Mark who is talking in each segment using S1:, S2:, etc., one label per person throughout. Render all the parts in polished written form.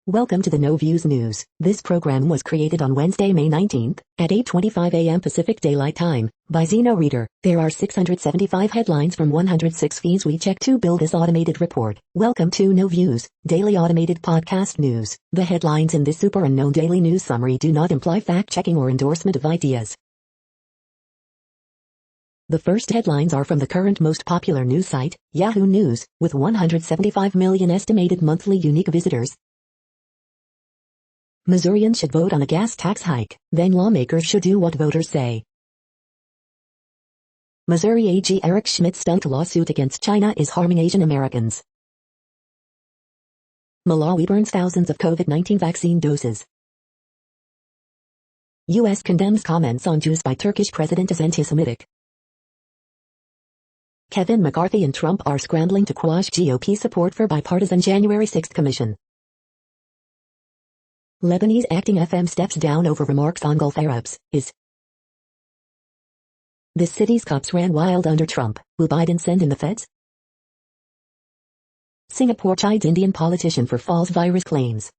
S1: Welcome to the No Views News. This program was created on Wednesday, May 19th, at 8:25 a.m. Pacific Daylight Time, by Zeno Reader. There are 675 headlines from 106 feeds we check to build this automated report. Welcome to No Views, daily automated podcast news. The headlines in this super unknown daily news summary do not imply fact-checking or endorsement of ideas. The first headlines are from the current most popular news site, Yahoo News, with 175 million estimated monthly unique visitors. Missourians should vote on a gas tax hike, then lawmakers should do what voters say. Missouri AG Eric Schmidt's stunt lawsuit against China is harming Asian Americans. Malawi burns thousands of COVID-19 vaccine doses. U.S. condemns comments on Jews by Turkish president as anti-Semitic. Kevin McCarthy and Trump are scrambling to quash GOP support for bipartisan January 6 commission. Lebanese acting FM steps down over remarks on Gulf Arabs. The city's cops ran wild under Trump. Will Biden send in the feds? Singapore chides Indian politician for false virus claims.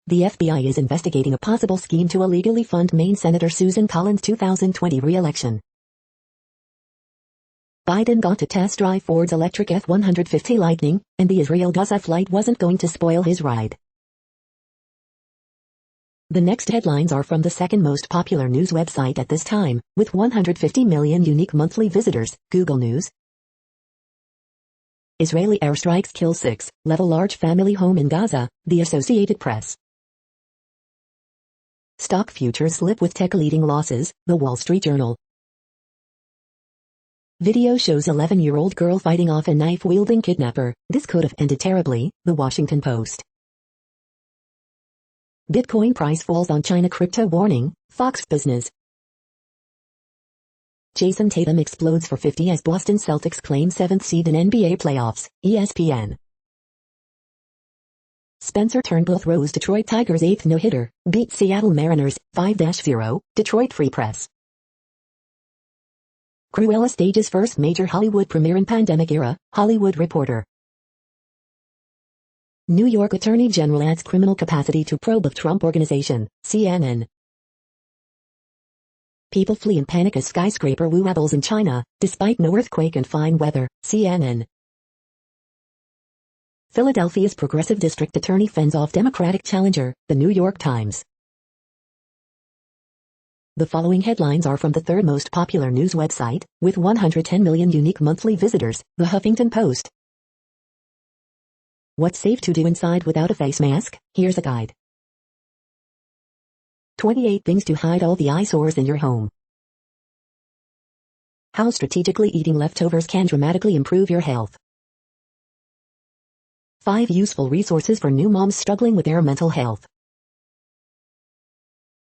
S1: The FBI is investigating a possible scheme to illegally fund Maine Senator Susan Collins' 2020 re-election. Biden got to test drive Ford's electric F-150 Lightning, and the Israel-Gaza flight wasn't going to spoil his ride. The next headlines are from the second most popular news website at this time, with 150 million unique monthly visitors, Google News. Israeli airstrikes kill 6, level large family home in Gaza, the Associated Press. Stock futures slip with tech leading losses, the Wall Street Journal. Video shows 11-year-old girl fighting off a knife-wielding kidnapper. This could have ended terribly, the Washington Post. Bitcoin price falls on China crypto warning, Fox Business. Jason Tatum explodes for 50 as Boston Celtics claim 7th seed in NBA playoffs, ESPN. Spencer Turnbull throws Detroit Tigers' 8th no-hitter, beat Seattle Mariners, 5-0, Detroit Free Press. Cruella stages first major Hollywood premiere in pandemic era, Hollywood Reporter. New York Attorney General adds criminal capacity to probe of Trump Organization, CNN. People flee in panic as skyscraper wobbles in China, despite no earthquake and fine weather, CNN. Philadelphia's progressive district attorney fends off Democratic challenger, the New York Times. The following headlines are from the third most popular news website, with 110 million unique monthly visitors, the Huffington Post. What's safe to do inside without a face mask? Here's a guide. 28 things to hide all the eyesores in your home. How strategically eating leftovers can dramatically improve your health. 5 useful resources for new moms struggling with their mental health.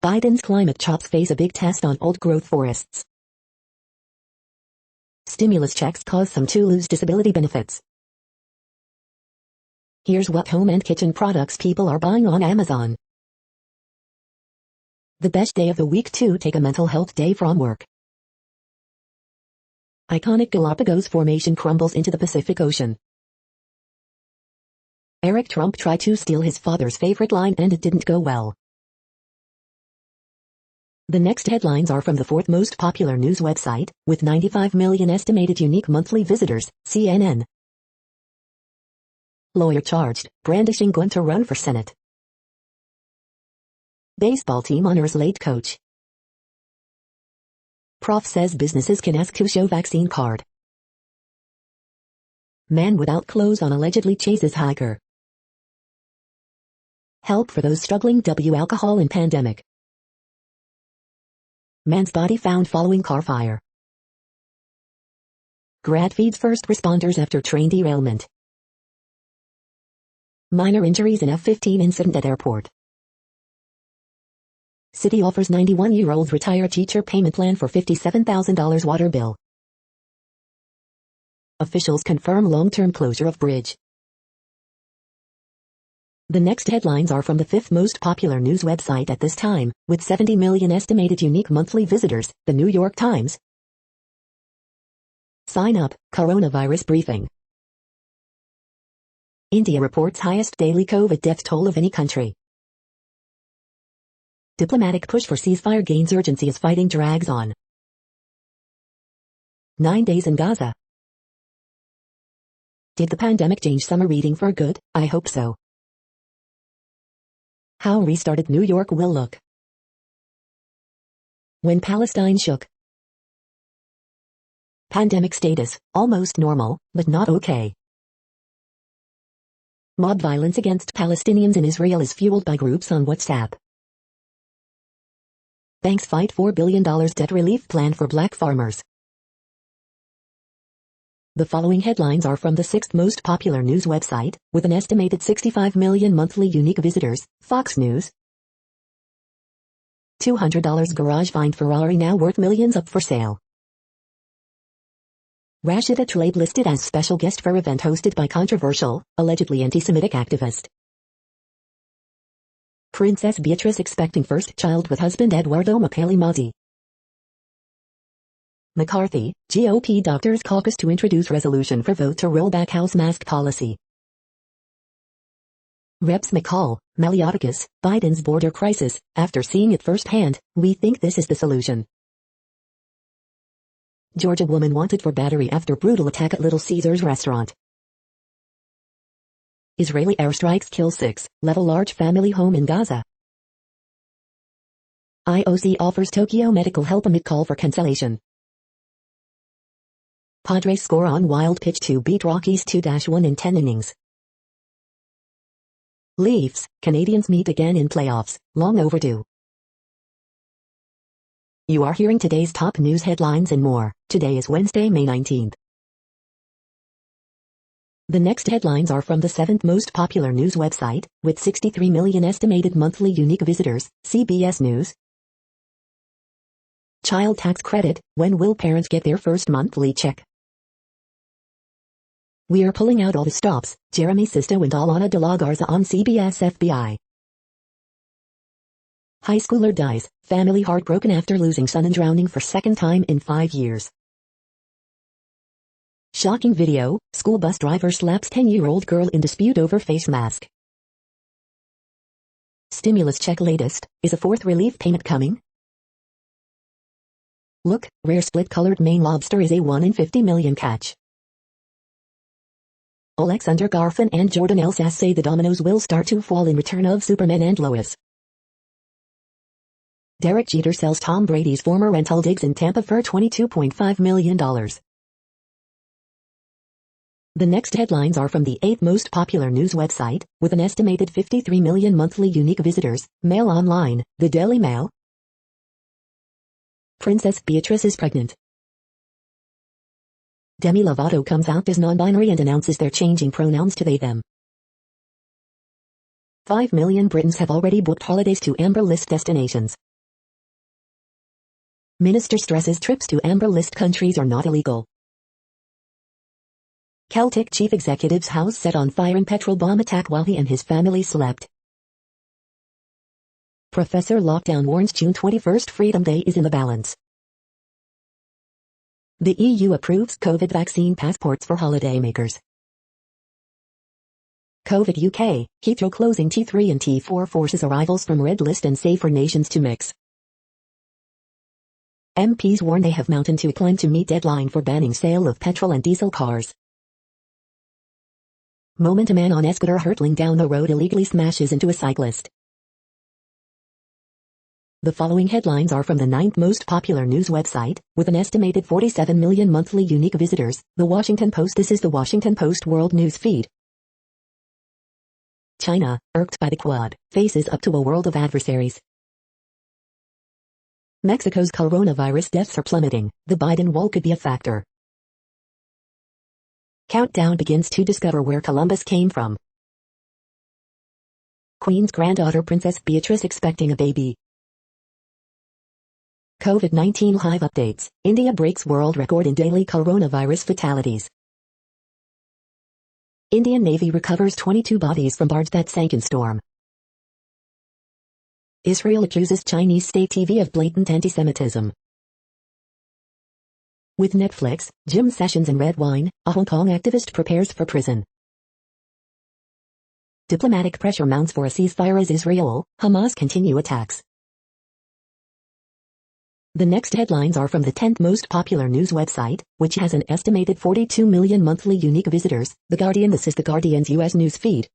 S1: Biden's climate chops face a big test on old-growth forests. Stimulus checks cause some to lose disability benefits. Here's what home and kitchen products people are buying on Amazon. The best day of the week to take a mental health day from work. Iconic Galapagos formation crumbles into the Pacific Ocean. Eric Trump tried to steal his father's favorite line and it didn't go well. The next headlines are from the fourth most popular news website, with 95 million estimated unique monthly visitors, CNN. Lawyer charged, brandishing gun to run for Senate. Baseball team honors late coach. Prof says businesses can ask to show vaccine card. Man without clothes on allegedly chases hiker. Help for those struggling alcohol in pandemic. Man's body found following car fire. Grad feeds first responders after train derailment. Minor injuries in F-15 incident at airport. City offers 91-year-old retired teacher payment plan for $57,000 water bill. Officials confirm long-term closure of bridge. The next headlines are from the fifth most popular news website at this time, with 70 million estimated unique monthly visitors, the New York Times. Sign up, coronavirus briefing. India reports highest daily COVID death toll of any country. Diplomatic push for ceasefire gains urgency as fighting drags on. 9 days in Gaza. Did the pandemic change summer reading for good? I hope so. How restarted New York will look when Palestine shook. Pandemic status, almost normal, but not okay. Mob violence against Palestinians in Israel is fueled by groups on WhatsApp. Banks fight $4 billion debt relief plan for black farmers. The following headlines are from the 6th most popular news website, with an estimated 65 million monthly unique visitors, Fox News. $200 garage find Ferrari now worth millions up for sale. Rashida Tlaib listed as special guest for event hosted by controversial, allegedly anti-Semitic activist. Princess Beatrice expecting first child with husband Eduardo Mazi. McCarthy, GOP doctors caucus to introduce resolution for vote to roll back House mask policy. Reps McCall, Maliotakis, Biden's border crisis, after seeing it firsthand, we think this is the solution. Georgia woman wanted for battery after brutal attack at Little Caesars restaurant. Israeli airstrikes kill 6, level large family home in Gaza. IOC offers Tokyo medical help amid call for cancellation. Padres score on wild pitch to beat Rockies 2-1 in 10 innings. Leafs, Canadians meet again in playoffs, long overdue. You are hearing today's top news headlines and more. Today is Wednesday, May 19th. The next headlines are from the 7th most popular news website, with 63 million estimated monthly unique visitors, CBS News. Child tax credit, when will parents get their first monthly check? We are pulling out all the stops, Jeremy Sisto and Alana de la Garza on CBS FBI. High schooler dies, family heartbroken after losing son and drowning for second time in 5 years. Shocking video, school bus driver slaps 10-year-old girl in dispute over face mask. Stimulus check latest, is a fourth relief payment coming? Look, rare split-colored Maine lobster is a 1 in 50 million catch. Alexander Garfin and Jordan Elsas say the dominoes will start to fall in return of Superman and Lois. Derek Jeter sells Tom Brady's former rental digs in Tampa for $22.5 million. The next headlines are from the 8th most popular news website, with an estimated 53 million monthly unique visitors, Mail Online, the Daily Mail. Princess Beatrice is pregnant. Demi Lovato comes out as non-binary and announces they're changing pronouns to they them. 5 million Britons have already booked holidays to Amber List destinations. Minister stresses trips to Amber List countries are not illegal. Celtic chief executive's house set on fire in petrol bomb attack while he and his family slept. Professor Lockdown warns June 21st Freedom Day is in the balance. The EU approves COVID vaccine passports for holidaymakers. COVID UK, Heathrow closing T3 and T4 forces arrivals from red list and safer nations to mix. MPs warn they have mountain to climb to meet deadline for banning sale of petrol and diesel cars. Moment a man on e-scooter hurtling down the road illegally smashes into a cyclist. The following headlines are from the 9th most popular news website, with an estimated 47 million monthly unique visitors, The Washington Post. This is The Washington Post World News Feed. China, irked by the Quad, faces up to a world of adversaries. Mexico's coronavirus deaths are plummeting, the Biden wall could be a factor. Countdown begins to discover where Columbus came from. Queen's granddaughter Princess Beatrice expecting a baby. COVID-19 live updates, India breaks world record in daily coronavirus fatalities. Indian Navy recovers 22 bodies from barge that sank in storm. Israel accuses Chinese state TV of blatant anti-Semitism. With Netflix, gym sessions and red wine, a Hong Kong activist prepares for prison. Diplomatic pressure mounts for a ceasefire as Israel, Hamas continue attacks. The next headlines are from the 10th most popular news website, which has an estimated 42 million monthly unique visitors. The Guardian. This is The Guardian's US news feed.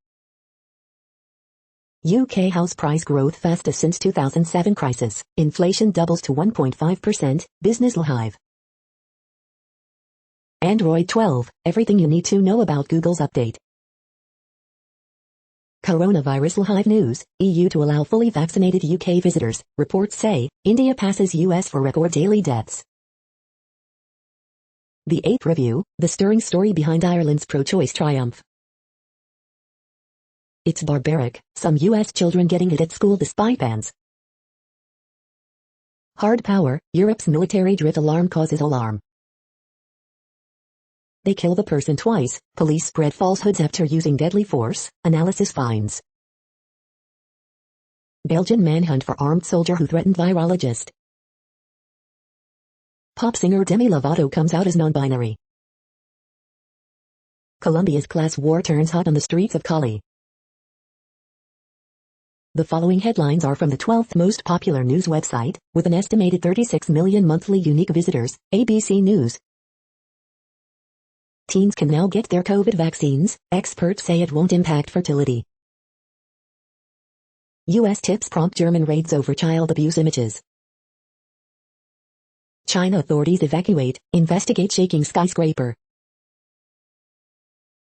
S1: UK house price growth fastest since 2007 crisis. Inflation doubles to 1.5%, Business Live. Android 12, everything you need to know about Google's update. Coronavirus Live News, EU to allow fully vaccinated UK visitors, reports say. India passes US for record daily deaths. The 8th Review, the stirring story behind Ireland's pro-choice triumph. It's barbaric, some US children getting it at school despite bans. Hard power, Europe's military drift alarm causes alarm. They kill the person twice, police spread falsehoods after using deadly force, analysis finds. Belgian manhunt for armed soldier who threatened virologist. Pop singer Demi Lovato comes out as non-binary. Colombia's class war turns hot on the streets of Cali. The following headlines are from the 12th most popular news website, with an estimated 36 million monthly unique visitors, ABC News. Teens can now get their COVID vaccines, experts say it won't impact fertility. US tips prompt German raids over child abuse images. China authorities evacuate, investigate shaking skyscraper.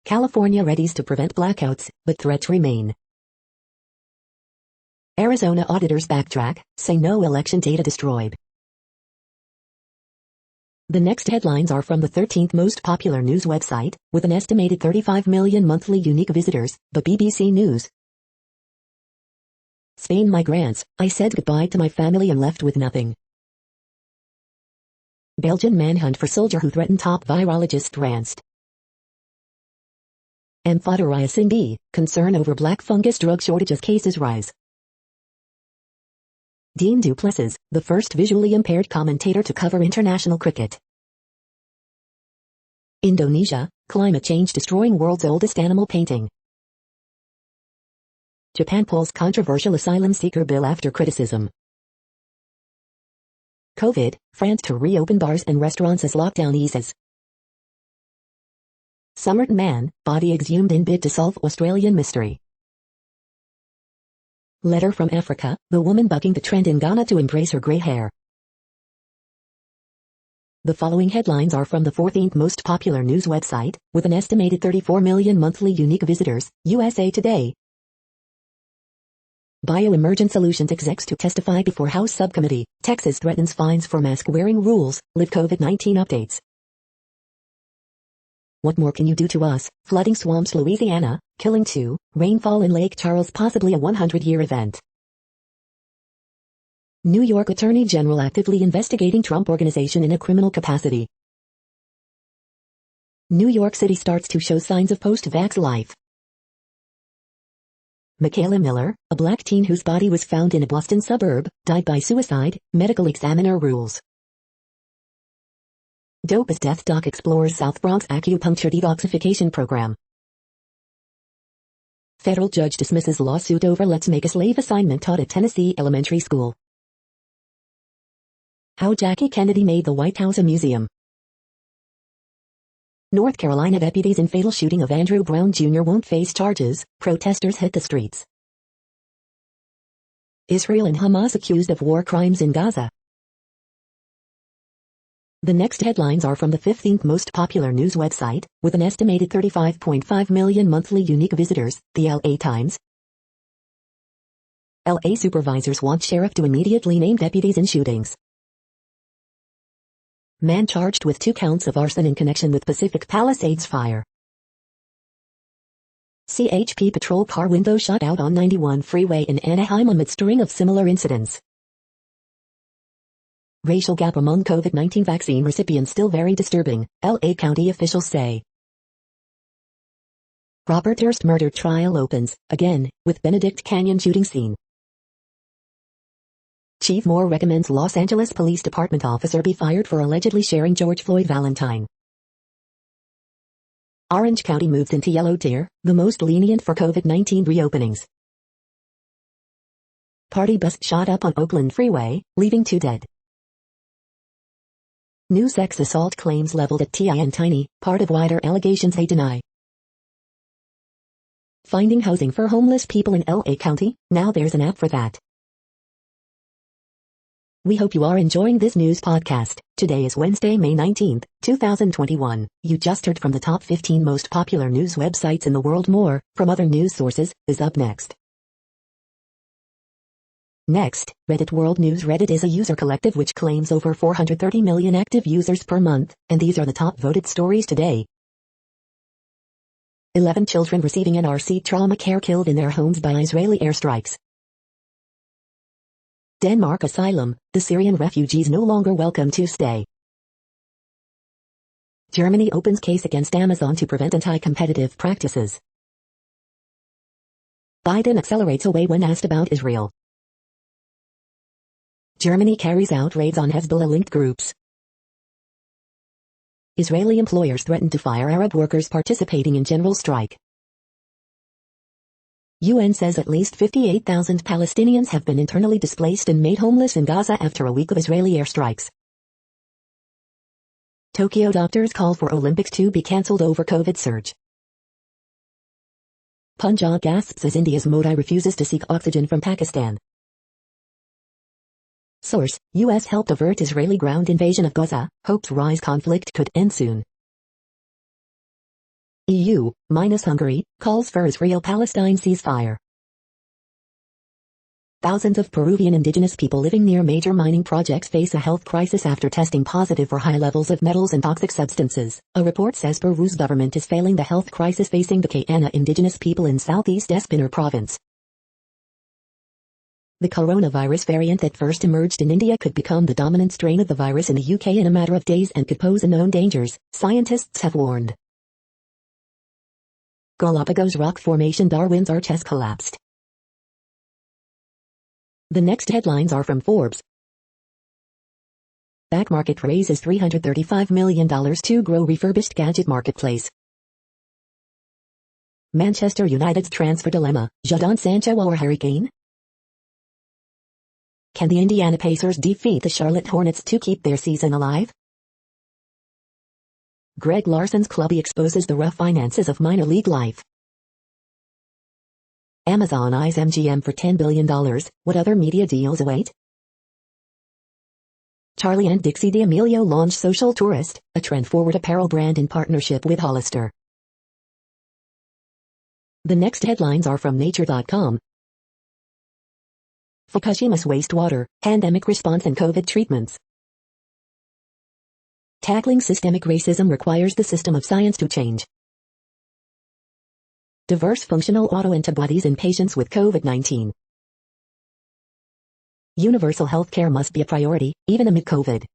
S1: California readies to prevent blackouts, but threats remain. Arizona auditors backtrack, say no election data destroyed. The next headlines are from the 13th most popular news website, with an estimated 35 million monthly unique visitors, the BBC News. Spain migrants, I said goodbye to my family and left with nothing. Belgian manhunt for soldier who threatened top virologist tranced. Amphotericin B, concern over black fungus drug shortages cases rise. Dean Duplessis, the first visually impaired commentator to cover international cricket. Indonesia, climate change destroying world's oldest animal painting. Japan pulls controversial asylum seeker bill after criticism. COVID, France to reopen bars and restaurants as lockdown eases. Summered man, body exhumed in bid to solve Australian mystery. Letter from Africa, the woman bucking the trend in Ghana to embrace her grey hair. The following headlines are from the 14th most popular news website, with an estimated 34 million monthly unique visitors, USA Today. Bioemergent Solutions execs to testify before House Subcommittee. Texas threatens fines for mask-wearing rules. Live COVID-19 updates. What more can you do to us? Flooding swamps Louisiana, killing 2, rainfall in Lake Charles possibly a 100-year event. New York Attorney General actively investigating Trump Organization in a criminal capacity. New York City starts to show signs of post-vax life. Michaela Miller, a black teen whose body was found in a Boston suburb, died by suicide, medical examiner rules. Dope as Death Doc explores South Bronx acupuncture detoxification program. Federal judge dismisses lawsuit over Let's Make a Slave assignment taught at Tennessee elementary school. How Jackie Kennedy made the White House a museum. North Carolina deputies in fatal shooting of Andrew Brown Jr. won't face charges, protesters hit the streets. Israel and Hamas accused of war crimes in Gaza. The next headlines are from the 15th most popular news website, with an estimated 35.5 million monthly unique visitors, the LA Times. LA supervisors want sheriff to immediately name deputies in shootings. Man charged with 2 counts of arson in connection with Pacific Palisades fire. CHP patrol car window shot out on 91 freeway in Anaheim amid string of similar incidents. Racial gap among COVID-19 vaccine recipients still very disturbing, LA County officials say. Robert Durst murder trial opens, again, with Benedict Canyon shooting scene. Chief Moore recommends Los Angeles Police Department officer be fired for allegedly sharing George Floyd Valentine. Orange County moves into yellow tier, the most lenient for COVID-19 reopenings. Party bus shot up on Oakland freeway, leaving 2 dead. New sex assault claims leveled at T.I. and Tiny, part of wider allegations they deny. Finding housing for homeless people in L.A. County, now there's an app for that. We hope you are enjoying this news podcast. Today is Wednesday, May 19th, 2021. You just heard from the top 15 most popular news websites in the world. More, from other news sources, is up next. Next, Reddit World News. Reddit is a user collective which claims over 430 million active users per month, and these are the top voted stories today. 11 children receiving NRC trauma care killed in their homes by Israeli airstrikes. Denmark asylum, the Syrian refugees no longer welcome to stay. Germany opens case against Amazon to prevent anti-competitive practices. Biden accelerates away when asked about Israel. Germany carries out raids on Hezbollah-linked groups. Israeli employers threaten to fire Arab workers participating in general strike. UN says at least 58,000 Palestinians have been internally displaced and made homeless in Gaza after a week of Israeli airstrikes. Tokyo doctors call for Olympics to be cancelled over COVID surge. Punjab gasps as India's Modi refuses to seek oxygen from Pakistan. Source: U.S. helped avert Israeli ground invasion of Gaza, hopes rise conflict could end soon. EU, minus Hungary, calls for Israel-Palestine ceasefire. Thousands of Peruvian indigenous people living near major mining projects face a health crisis after testing positive for high levels of metals and toxic substances. A report says Peru's government is failing the health crisis facing the Kayana indigenous people in southeast Espinal province. The coronavirus variant that first emerged in India could become the dominant strain of the virus in the UK in a matter of days and could pose unknown dangers, scientists have warned. Galapagos rock formation Darwin's arch has collapsed. The next headlines are from Forbes. Back market raises $335 million to grow refurbished gadget marketplace. Manchester United's transfer dilemma, Jadon Sancho or Harry Kane? Can the Indiana Pacers defeat the Charlotte Hornets to keep their season alive? Greg Larson's clubby exposes the rough finances of minor league life. Amazon eyes MGM for $10 billion, what other media deals await? Charlie and Dixie D'Amelio launch Social Tourist, a trend-forward apparel brand in partnership with Hollister. The next headlines are from Nature.com. Fukushima's wastewater, pandemic response and COVID treatments. Tackling systemic racism requires the system of science to change. Diverse functional autoantibodies in patients with COVID-19. Universal healthcare must be a priority, even amid COVID.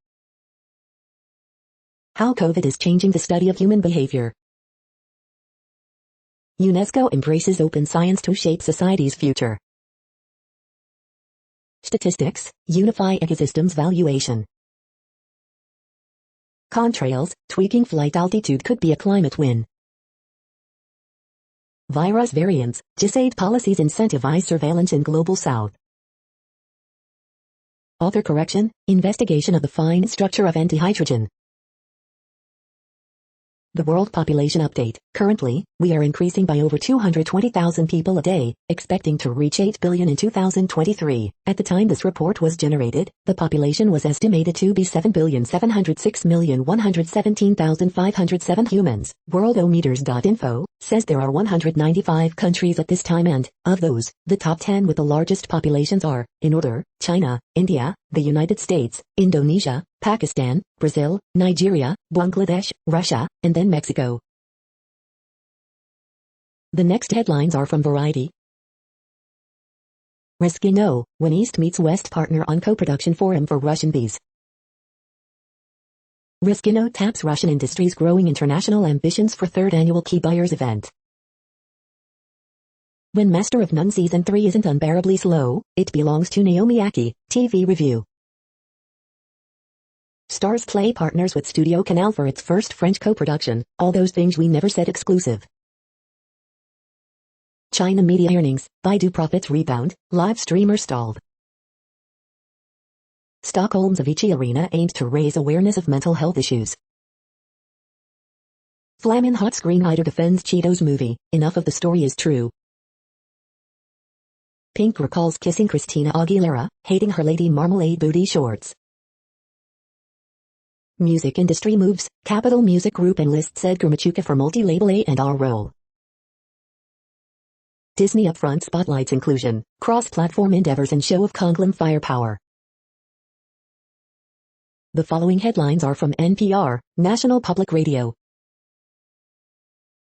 S1: How COVID is changing the study of human behavior. UNESCO embraces open science to shape society's future. Statistics, unify ecosystems valuation. Contrails, tweaking flight altitude could be a climate win. Virus variants, GISAID policies incentivize surveillance in Global South. Author correction, investigation of the fine structure of antihydrogen. The World Population Update. Currently, we are increasing by over 220,000 people a day, expecting to reach 8 billion in 2023. At the time this report was generated, the population was estimated to be 7,706,117,507 humans. Worldometers.info says there are 195 countries at this time and, of those, the top 10 with the largest populations are, in order, China, India, the United States, Indonesia, Pakistan, Brazil, Nigeria, Bangladesh, Russia, and then Mexico. The next headlines are from Variety. Risky No, when East meets West partner on co-production forum for Russian bees. Risky No taps Russian industry's growing international ambitions for third annual Key Buyers event. When Master of None Season 3 isn't unbearably slow, it belongs to Naomi Aki, TV review. Stars Play partners with Studio Canal for its first French co-production, All Those Things We Never Said exclusive. China media earnings, Baidu profits rebound, live streamer stalled. Stockholm's Avicii Arena aimed to raise awareness of mental health issues. Flamin' hot screenwriter defends Cheetos movie, enough of the story is true. Pink recalls kissing Christina Aguilera, hating her Lady Marmalade booty shorts. Music industry moves, Capitol Music Group enlists Edgar Machuca for multi-label A&R role. Disney upfront spotlights inclusion, cross-platform endeavors and show of Konglom firepower. The following headlines are from NPR, National Public Radio.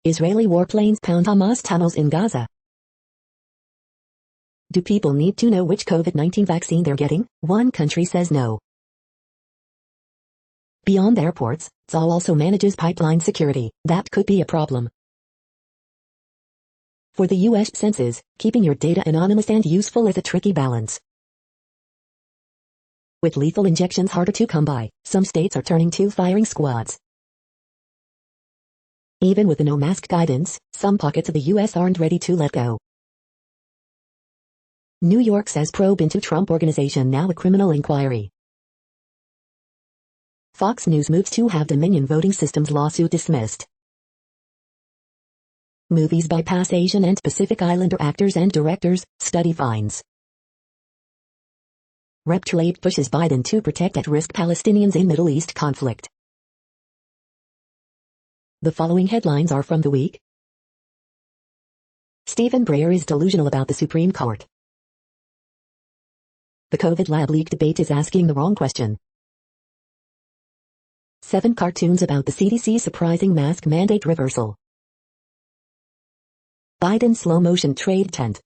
S1: Israeli warplanes pound Hamas tunnels in Gaza. Do people need to know which COVID-19 vaccine they're getting? One country says no. Beyond airports, Zoll also manages pipeline security. That could be a problem. For the U.S. Census, keeping your data anonymous and useful is a tricky balance. With lethal injections harder to come by, some states are turning to firing squads. Even with the no-mask guidance, some pockets of the U.S. aren't ready to let go. New York says probe into Trump Organization now a criminal inquiry. Fox News moves to have Dominion voting systems lawsuit dismissed. Movies bypass Asian and Pacific Islander actors and directors, study finds. Rep. Tlaib pushes Biden to protect at-risk Palestinians in Middle East conflict. The following headlines are from The Week. Stephen Breyer is delusional about the Supreme Court. The COVID lab leak debate is asking the wrong question. 7 cartoons about the CDC surprising mask mandate reversal. Biden slow-motion trade tent.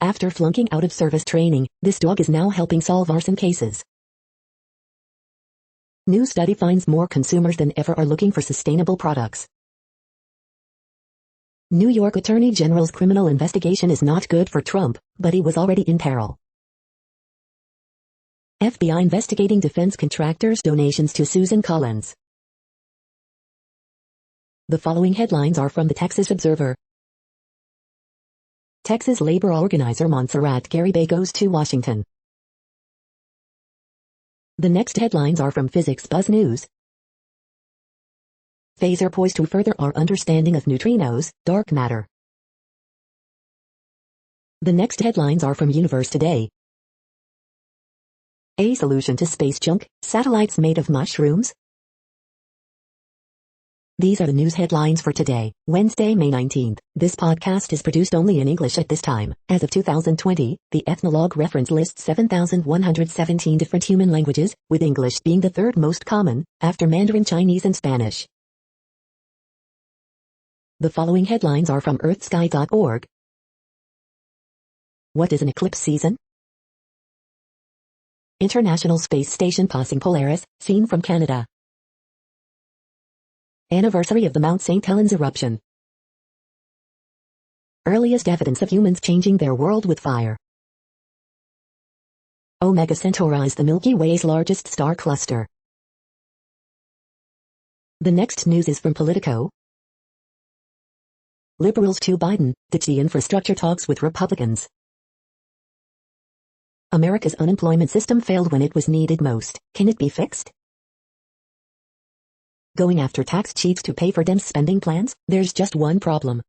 S1: After flunking out of service training, this dog is now helping solve arson cases. New study finds more consumers than ever are looking for sustainable products. New York Attorney General's criminal investigation is not good for Trump, but he was already in peril. FBI investigating defense contractors' donations to Susan Collins. The following headlines are from the Texas Observer. Texas labor organizer Montserrat Garibay goes to Washington. The next headlines are from Physics Buzz News. Phaser poised to further our understanding of neutrinos, dark matter. The next headlines are from Universe Today. A solution to space junk, satellites made of mushrooms? These are the news headlines for today, Wednesday, May 19th. This podcast is produced only in English at this time. As of 2020, the Ethnologue reference lists 7,117 different human languages, with English being the third most common, after Mandarin Chinese and Spanish. The following headlines are from earthsky.org. What is an eclipse season? International Space Station passing Polaris, seen from Canada. Anniversary of the Mount St. Helens eruption. Earliest evidence of humans changing their world with fire. Omega Centauri is the Milky Way's largest star cluster. The next news is from Politico. Liberals to Biden, ditch the infrastructure talks with Republicans. America's unemployment system failed when it was needed most. Can it be fixed? Going after tax cheats to pay for Dems' spending plans? There's just one problem.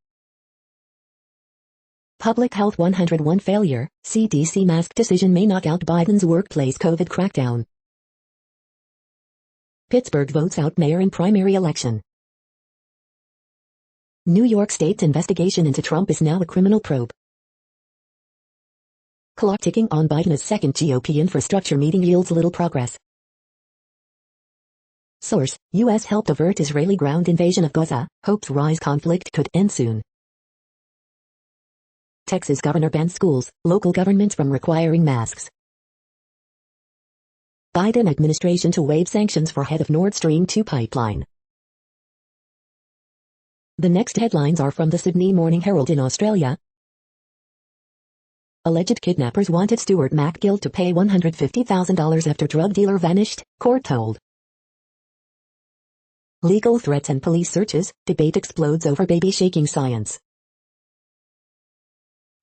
S1: Public Health 101 failure, CDC mask decision may knock out Biden's workplace COVID crackdown. Pittsburgh votes out mayor in primary election. New York State's investigation into Trump is now a criminal probe. Clock ticking on Biden's second GOP infrastructure meeting yields little progress. Source: U.S. helped avert Israeli ground invasion of Gaza, hopes rise conflict could end soon. Texas governor bans schools, local governments from requiring masks. Biden administration to waive sanctions for head of Nord Stream 2 pipeline. The next headlines are from the Sydney Morning Herald in Australia. Alleged kidnappers wanted Stuart MacGill to pay $150,000 after drug dealer vanished, court told. Legal threats and police searches, debate explodes over baby shaking science.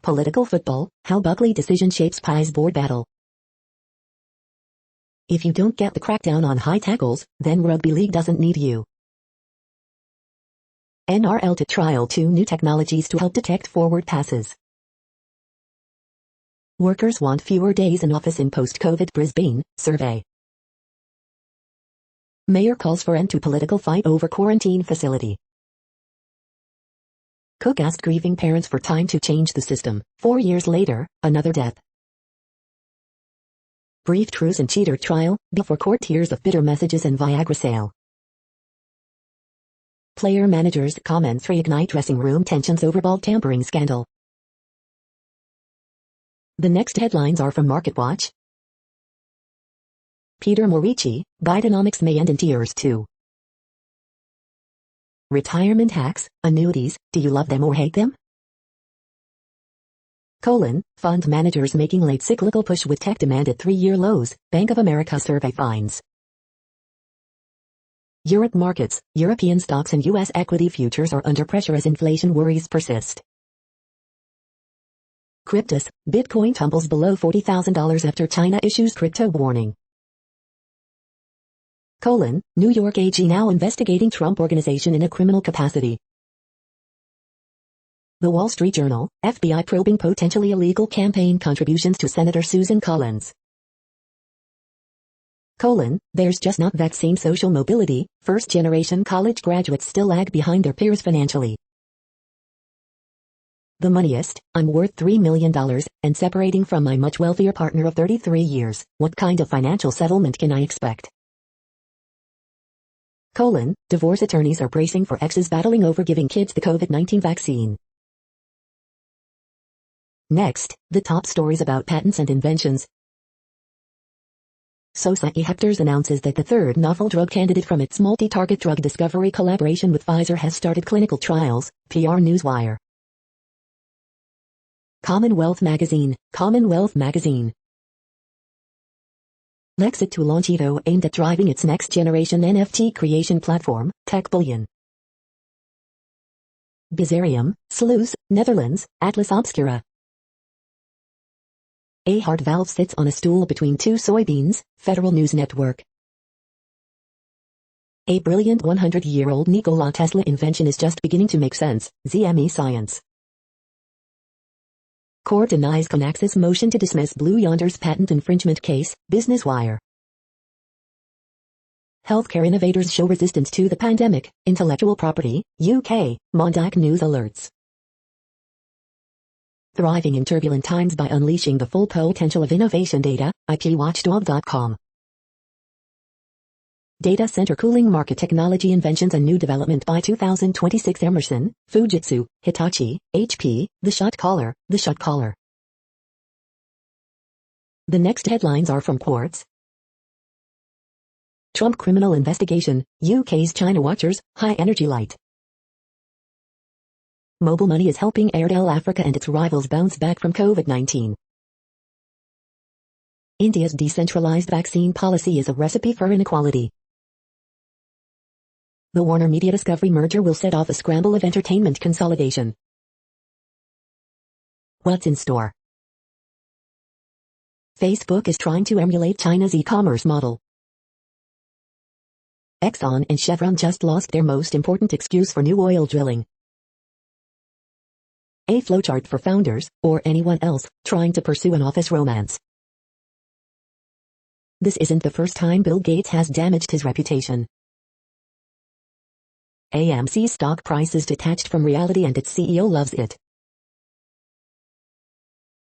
S1: Political football, how Buckley decision shapes Pie's board battle. If you don't get the crackdown on high tackles, then rugby league doesn't need you. NRL to trial 2 new technologies to help detect forward passes. Workers want fewer days in office in post-COVID Brisbane survey. Mayor calls for end to political fight over quarantine facility. Cook asked grieving parents for time to change the system. 4 years later, another death. Brief truce and cheater trial, before court tears of bitter messages and Viagra sale. Player managers' comments reignite dressing room tensions over ball tampering scandal. The next headlines are from MarketWatch. Peter Morici, Bidenomics may end in tears too. Retirement hacks, annuities, do you love them or hate them? Fund managers making late cyclical push with tech demand at 3-year lows, Bank of America survey finds. Europe markets, European stocks and U.S. equity futures are under pressure as inflation worries persist. Cryptus, Bitcoin tumbles below $40,000 after China issues crypto warning. New York AG now investigating Trump Organization in a criminal capacity. The Wall Street Journal, FBI probing potentially illegal campaign contributions to Senator Susan Collins. There's just not that same social mobility, first-generation college graduates still lag behind their peers financially. The Moneyist, I'm worth $3 million, and separating from my much wealthier partner of 33 years, what kind of financial settlement can I expect? Divorce attorneys are bracing for exes battling over giving kids the COVID-19 vaccine. Next, the top stories about patents and inventions. Society Hectors announces that the third novel drug candidate from its multi-target drug discovery collaboration with Pfizer has started clinical trials, PR Newswire. Commonwealth Magazine. Lexit to launch Evo aimed at driving its next-generation NFT creation platform, Tech Bullion. Bizarium, Sluis, Netherlands, Atlas Obscura. A hard valve sits on a stool between 2 soybeans, Federal News Network. A brilliant 100-year-old Nikola Tesla invention is just beginning to make sense, ZME Science. Court denies Conaxis motion to dismiss Blue Yonder's patent infringement case, Business Wire. Healthcare innovators show resistance to the pandemic, intellectual property, UK, Mondac News alerts. Thriving in turbulent times by unleashing the full potential of innovation data, IPWatchdog.com. Data center cooling market technology inventions and new development by 2026 Emerson, Fujitsu, Hitachi, HP, The Shot Caller. The next headlines are from Quartz. Trump criminal investigation, UK's China watchers, high energy light. Mobile money is helping Airtel Africa and its rivals bounce back from COVID-19. India's decentralized vaccine policy is a recipe for inequality. The Warner Media Discovery merger will set off a scramble of entertainment consolidation. What's in store? Facebook is trying to emulate China's e-commerce model. Exxon and Chevron just lost their most important excuse for new oil drilling. A flowchart for founders, or anyone else, trying to pursue an office romance. This isn't the first time Bill Gates has damaged his reputation. AMC stock price is detached from reality and its CEO loves it.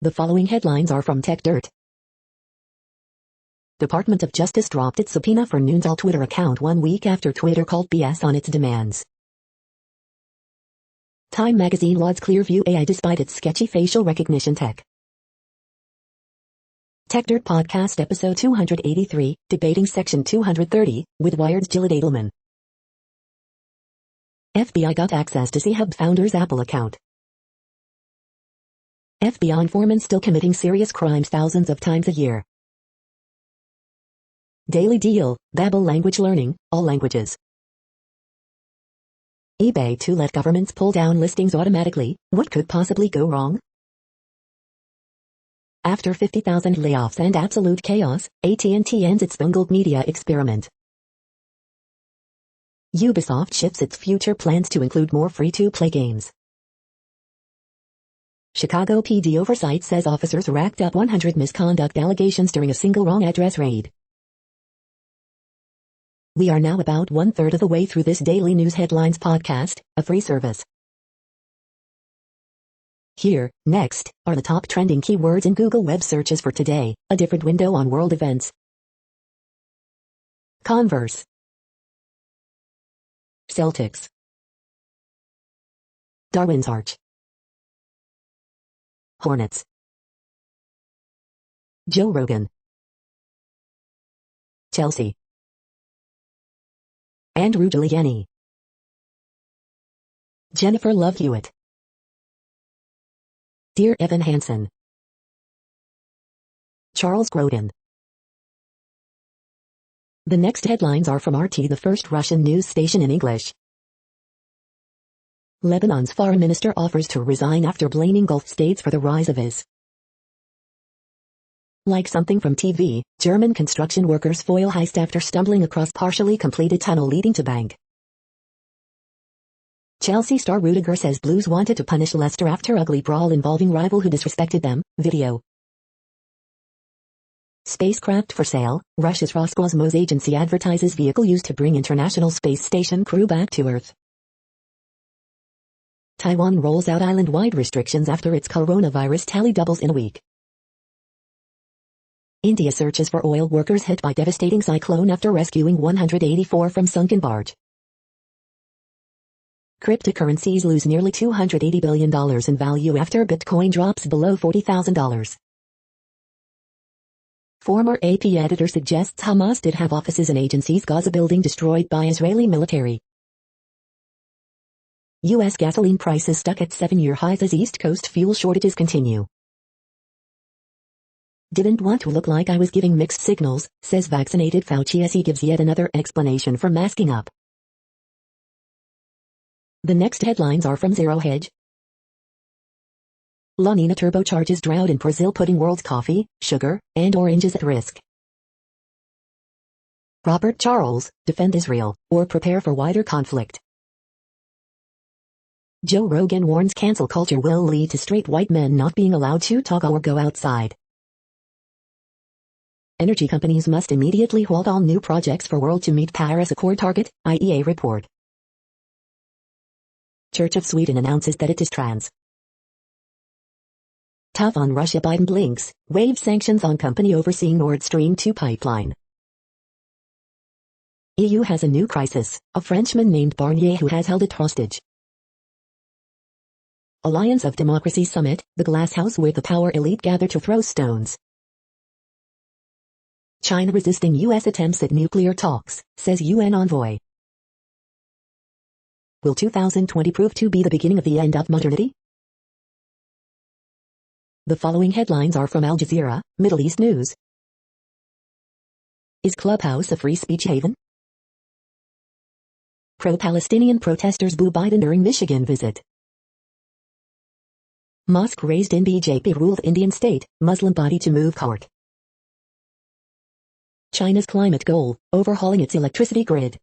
S1: The following headlines are from TechDirt. Department of Justice dropped its subpoena for Noon's Twitter account 1 week after Twitter called BS on its demands. Time magazine lauds Clearview AI despite its sketchy facial recognition tech. TechDirt Podcast Episode 283, Debating Section 230, with Wired's Jill Edelman. FBI got access to C-Hub founder's Apple account. FBI informant still committing serious crimes thousands of times a year. Daily Deal, Babel language learning, all languages. eBay to let governments pull down listings automatically, what could possibly go wrong? After 50,000 layoffs and absolute chaos, AT&T ends its bungled media experiment. Ubisoft ships its future plans to include more free-to-play games. Chicago PD oversight says officers racked up 100 misconduct allegations during a single wrong address raid. We are now about 1/3 of the way through this daily news headlines podcast, a free service. Here, next, are the top trending keywords in Google web searches for today, a different window on world events. Converse. Celtics. Darwin's Arch. Hornets. Joe Rogan. Chelsea. Andrew Giuliani. Jennifer Love Hewitt. Dear Evan Hansen. Charles Grodin. The next headlines are from RT, the first Russian news station in English. Lebanon's foreign minister offers to resign after blaming Gulf states for the rise of IS. Like something from TV, German construction workers foil heist after stumbling across partially completed tunnel leading to bank. Chelsea star Rudiger says Blues wanted to punish Leicester after ugly brawl involving rival who disrespected them, video. Spacecraft for sale, Russia's Roscosmos agency advertises vehicle used to bring International Space Station crew back to Earth. Taiwan rolls out island-wide restrictions after its coronavirus tally doubles in a week. India searches for oil workers hit by devastating cyclone after rescuing 184 from sunken barge. Cryptocurrencies lose nearly $280 billion in value after Bitcoin drops below $40,000. Former AP editor suggests Hamas did have offices in agencies Gaza building destroyed by Israeli military. U.S. gasoline prices stuck at 7-year highs as East Coast fuel shortages continue. Didn't want to look like I was giving mixed signals, says vaccinated Fauci as he gives yet another explanation for masking up. The next headlines are from Zero Hedge. La Nina turbocharges drought in Brazil, putting world's coffee, sugar, and oranges at risk. Robert Charles, defend Israel, or prepare for wider conflict. Joe Rogan warns cancel culture will lead to straight white men not being allowed to talk or go outside. Energy companies must immediately halt all new projects for world to meet Paris Accord target, IEA report. Church of Sweden announces that it is trans. Tough on Russia, Biden blinks, waves sanctions on company overseeing Nord Stream 2 pipeline. EU has a new crisis, a Frenchman named Barnier who has held it hostage. Alliance of Democracy Summit, the glass house where the power elite gather to throw stones. China resisting U.S. attempts at nuclear talks, says UN envoy. Will 2020 prove to be the beginning of the end of modernity? The following headlines are from Al Jazeera, Middle East News. Is Clubhouse a free speech haven? Pro-Palestinian protesters boo Biden during Michigan visit. Mosque raised in BJP-ruled Indian state, Muslim body to move court. China's climate goal, overhauling its electricity grid.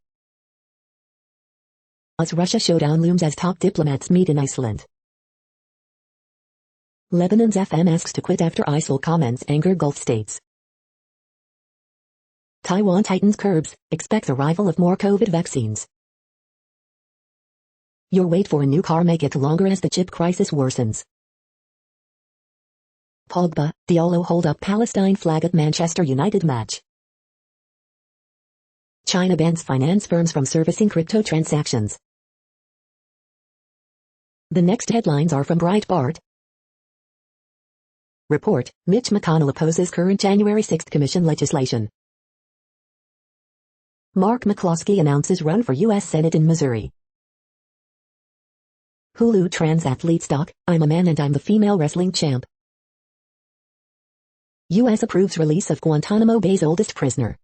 S1: US-Russia showdown looms as top diplomats meet in Iceland. Lebanon's FM asks to quit after ISIL comments anger Gulf states. Taiwan tightens curbs, expects arrival of more COVID vaccines. Your wait for a new car may get longer as the chip crisis worsens. Pogba, Diallo hold up Palestine flag at Manchester United match. China bans finance firms from servicing crypto transactions. The next headlines are from Breitbart. Report, Mitch McConnell opposes current January 6 commission legislation. Mark McCloskey announces run for U.S. Senate in Missouri. Hulu trans athlete stock, I'm a man and I'm the female wrestling champ. U.S. approves release of Guantanamo Bay's oldest prisoner.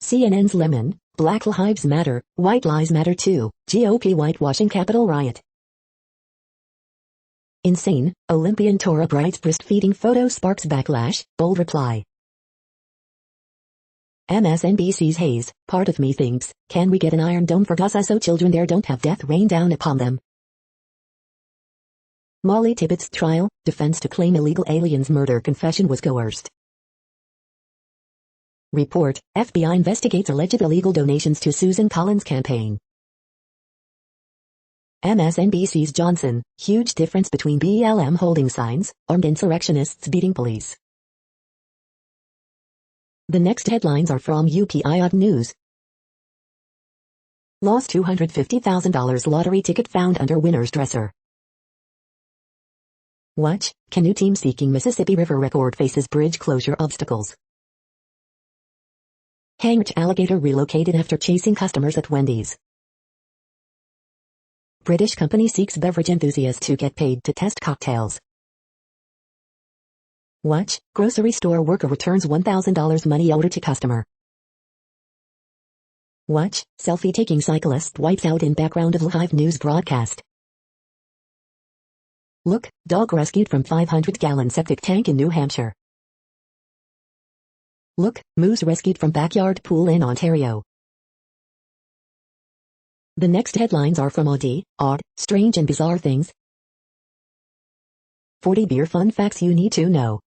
S1: CNN's Lemon, Black Lives Matter, White Lies Matter too, GOP whitewashing Capitol riot. Insane, Olympian Tora Bright's breastfeeding photo sparks backlash, bold reply. MSNBC's Hayes, part of me thinks, can we get an Iron Dome for Gaza so children there don't have death rain down upon them? Molly Tippett's trial, defense to claim illegal aliens murder confession was coerced. Report, FBI investigates alleged illegal donations to Susan Collins campaign. MSNBC's Johnson, huge difference between BLM holding signs, armed insurrectionists beating police. The next headlines are from UPI News. Lost $250,000 lottery ticket found under winner's dresser. Watch, canoe team seeking Mississippi River record faces bridge closure obstacles. Hanged alligator relocated after chasing customers at Wendy's. British company seeks beverage enthusiasts to get paid to test cocktails. Watch, grocery store worker returns $1,000 money owed to customer. Watch, selfie-taking cyclist wipes out in background of live news broadcast. Look, dog rescued from 500-gallon septic tank in New Hampshire. Look, moose rescued from backyard pool in Ontario. The next headlines are from Odd, Strange and Bizarre Things. 40 beer fun facts you need to know.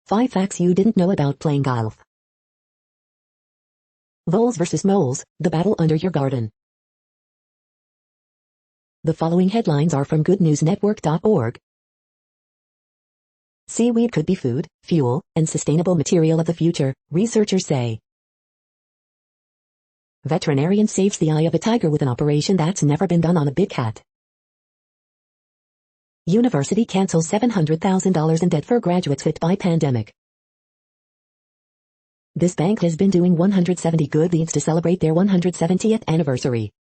S1: 5 facts you didn't know about playing golf. Voles vs. moles, the battle under your garden. The following headlines are from goodnewsnetwork.org. Seaweed could be food, fuel, and sustainable material of the future, researchers say. Veterinarian saves the eye of a tiger with an operation that's never been done on a big cat. University cancels $700,000 in debt for graduates hit by pandemic. This bank has been doing 170 good deeds to celebrate their 170th anniversary.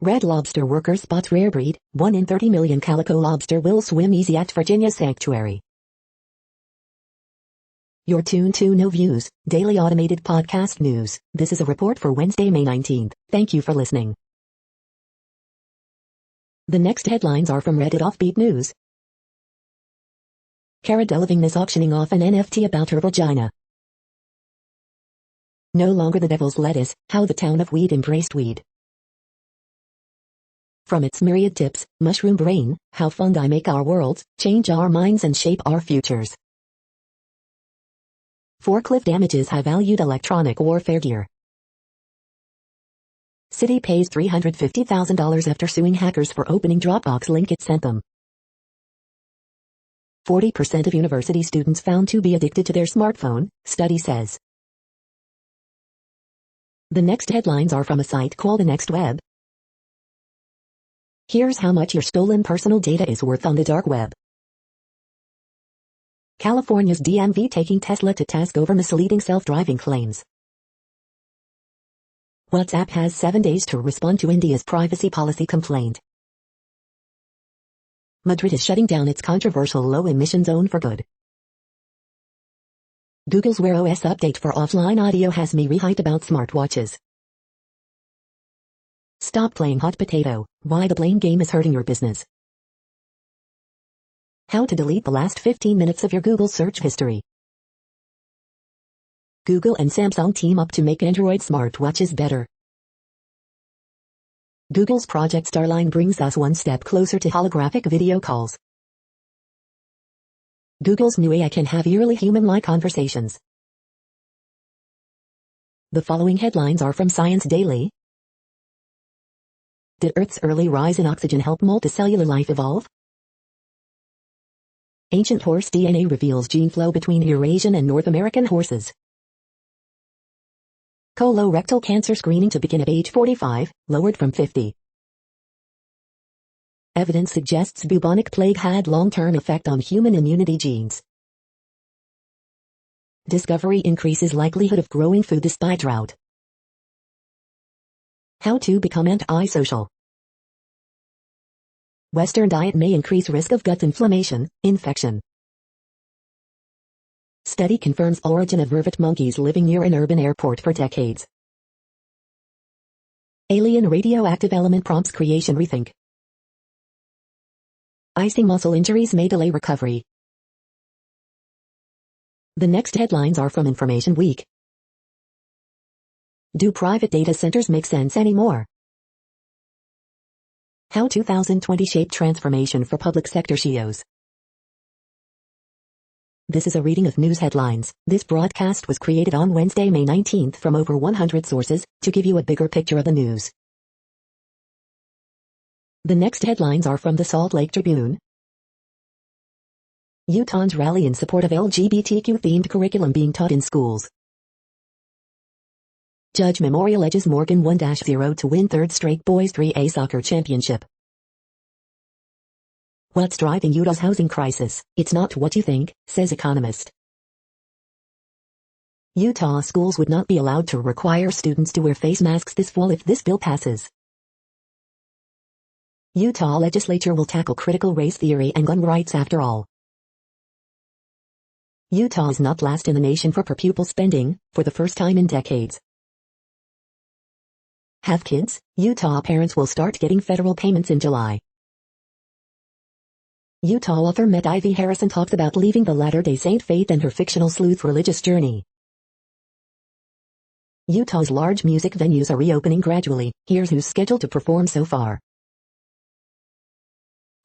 S1: Red Lobster worker spots rare breed, 1 in 30 million calico lobster will swim easy at Virginia's sanctuary. You're tuned to No Views, daily automated podcast news. This is a report for Wednesday, May 19th. Thank you for listening. The next headlines are from Reddit Offbeat News. Cara Delevingne is auctioning off an NFT about her vagina. No longer the devil's lettuce, how the town of Weed embraced weed. From its myriad tips, mushroom brain, how fungi make our worlds, change our minds and shape our futures. Forklift damages high-valued electronic warfare gear. City pays $350,000 after suing hackers for opening Dropbox link it sent them. 40% of university students found to be addicted to their smartphone, study says. The next headlines are from a site called The Next Web. Here's how much your stolen personal data is worth on the dark web. California's DMV taking Tesla to task over misleading self-driving claims. WhatsApp has 7 days to respond to India's privacy policy complaint. Madrid is shutting down its controversial low-emission zone for good. Google's Wear OS update for offline audio has me rehyped about smartwatches. Stop playing hot potato, why the blame game is hurting your business. How to delete the last 15 minutes of your Google search history. Google and Samsung team up to make Android smartwatches better. Google's Project Starline brings us one step closer to holographic video calls. Google's new AI can have eerily human-like conversations. The following headlines are from Science Daily. Did Earth's early rise in oxygen help multicellular life evolve? Ancient horse DNA reveals gene flow between Eurasian and North American horses. Colorectal cancer screening to begin at age 45, lowered from 50. Evidence suggests bubonic plague had long-term effect on human immunity genes. Discovery increases likelihood of growing food despite drought. How to become antisocial. Western diet may increase risk of gut inflammation, infection. Study confirms origin of vervet monkeys living near an urban airport for decades. Alien radioactive element prompts creation rethink. Icy muscle injuries may delay recovery. The next headlines are from Information Week. Do private data centers make sense anymore? How 2020 shaped transformation for public sector SHIOs. This is a reading of news headlines. This broadcast was created on Wednesday, May 19th from over 100 sources to give you a bigger picture of the news. The next headlines are from the Salt Lake Tribune. Utahns rally in support of LGBTQ-themed curriculum being taught in schools. Judge Memorial edges Morgan 1-0 to win third straight Boys 3A soccer championship. What's driving Utah's housing crisis? It's not what you think, says economist. Utah schools would not be allowed to require students to wear face masks this fall if this bill passes. Utah legislature will tackle critical race theory and gun rights after all. Utah is not last in the nation for per pupil spending, for the first time in decades. Have kids? Utah parents will start getting federal payments in July. Utah author Met Ivy Harrison talks about leaving the Latter-day Saint faith and her fictional sleuth religious journey. Utah's large music venues are reopening gradually. Here's who's scheduled to perform so far.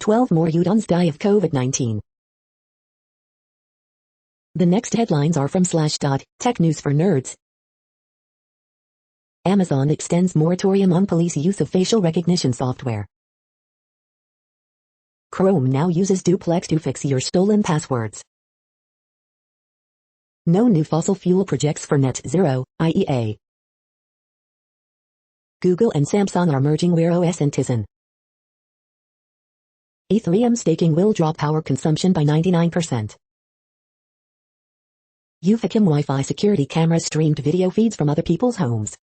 S1: 12 more Utahns die of COVID-19. The next headlines are from Slashdot, tech news for nerds. Amazon extends moratorium on police use of facial recognition software. Chrome now uses duplex to fix your stolen passwords. No new fossil fuel projects for net zero, IEA. Google and Samsung are merging Wear OS and Tizen. Ethereum staking will drop power consumption by 99%. UFACM Wi-Fi security cameras streamed video feeds from other people's homes.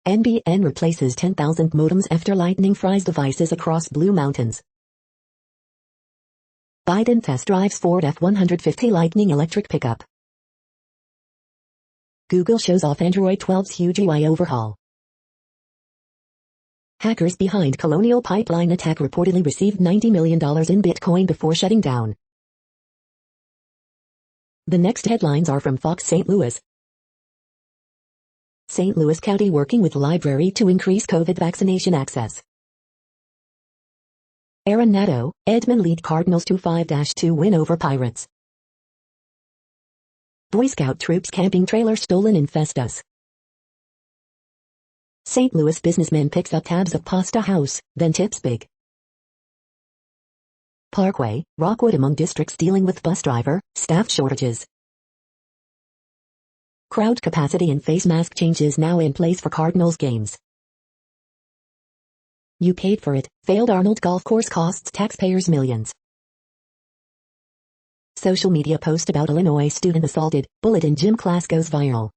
S1: NBN replaces 10,000 modems after lightning fries devices across Blue Mountains. Biden test drives Ford F-150 Lightning electric pickup. Google shows off Android 12's huge UI overhaul. Hackers behind Colonial Pipeline attack reportedly received $90 million in Bitcoin before shutting down. The next headlines are from Fox St. Louis. St. Louis County working with library to increase COVID vaccination access. Aaron Nadeau, Edmond lead Cardinals to 5-2 win over Pirates. Boy Scout troops camping trailer stolen in Festus. St. Louis businessman picks up tabs of pasta house, then tips big. Parkway, Rockwood among districts dealing with bus driver, staff shortages. Crowd capacity and face mask changes now in place for Cardinals games. You paid for it. Failed Arnold Golf Course costs taxpayers millions. Social media post about Illinois student assaulted, bullet in gym class goes viral.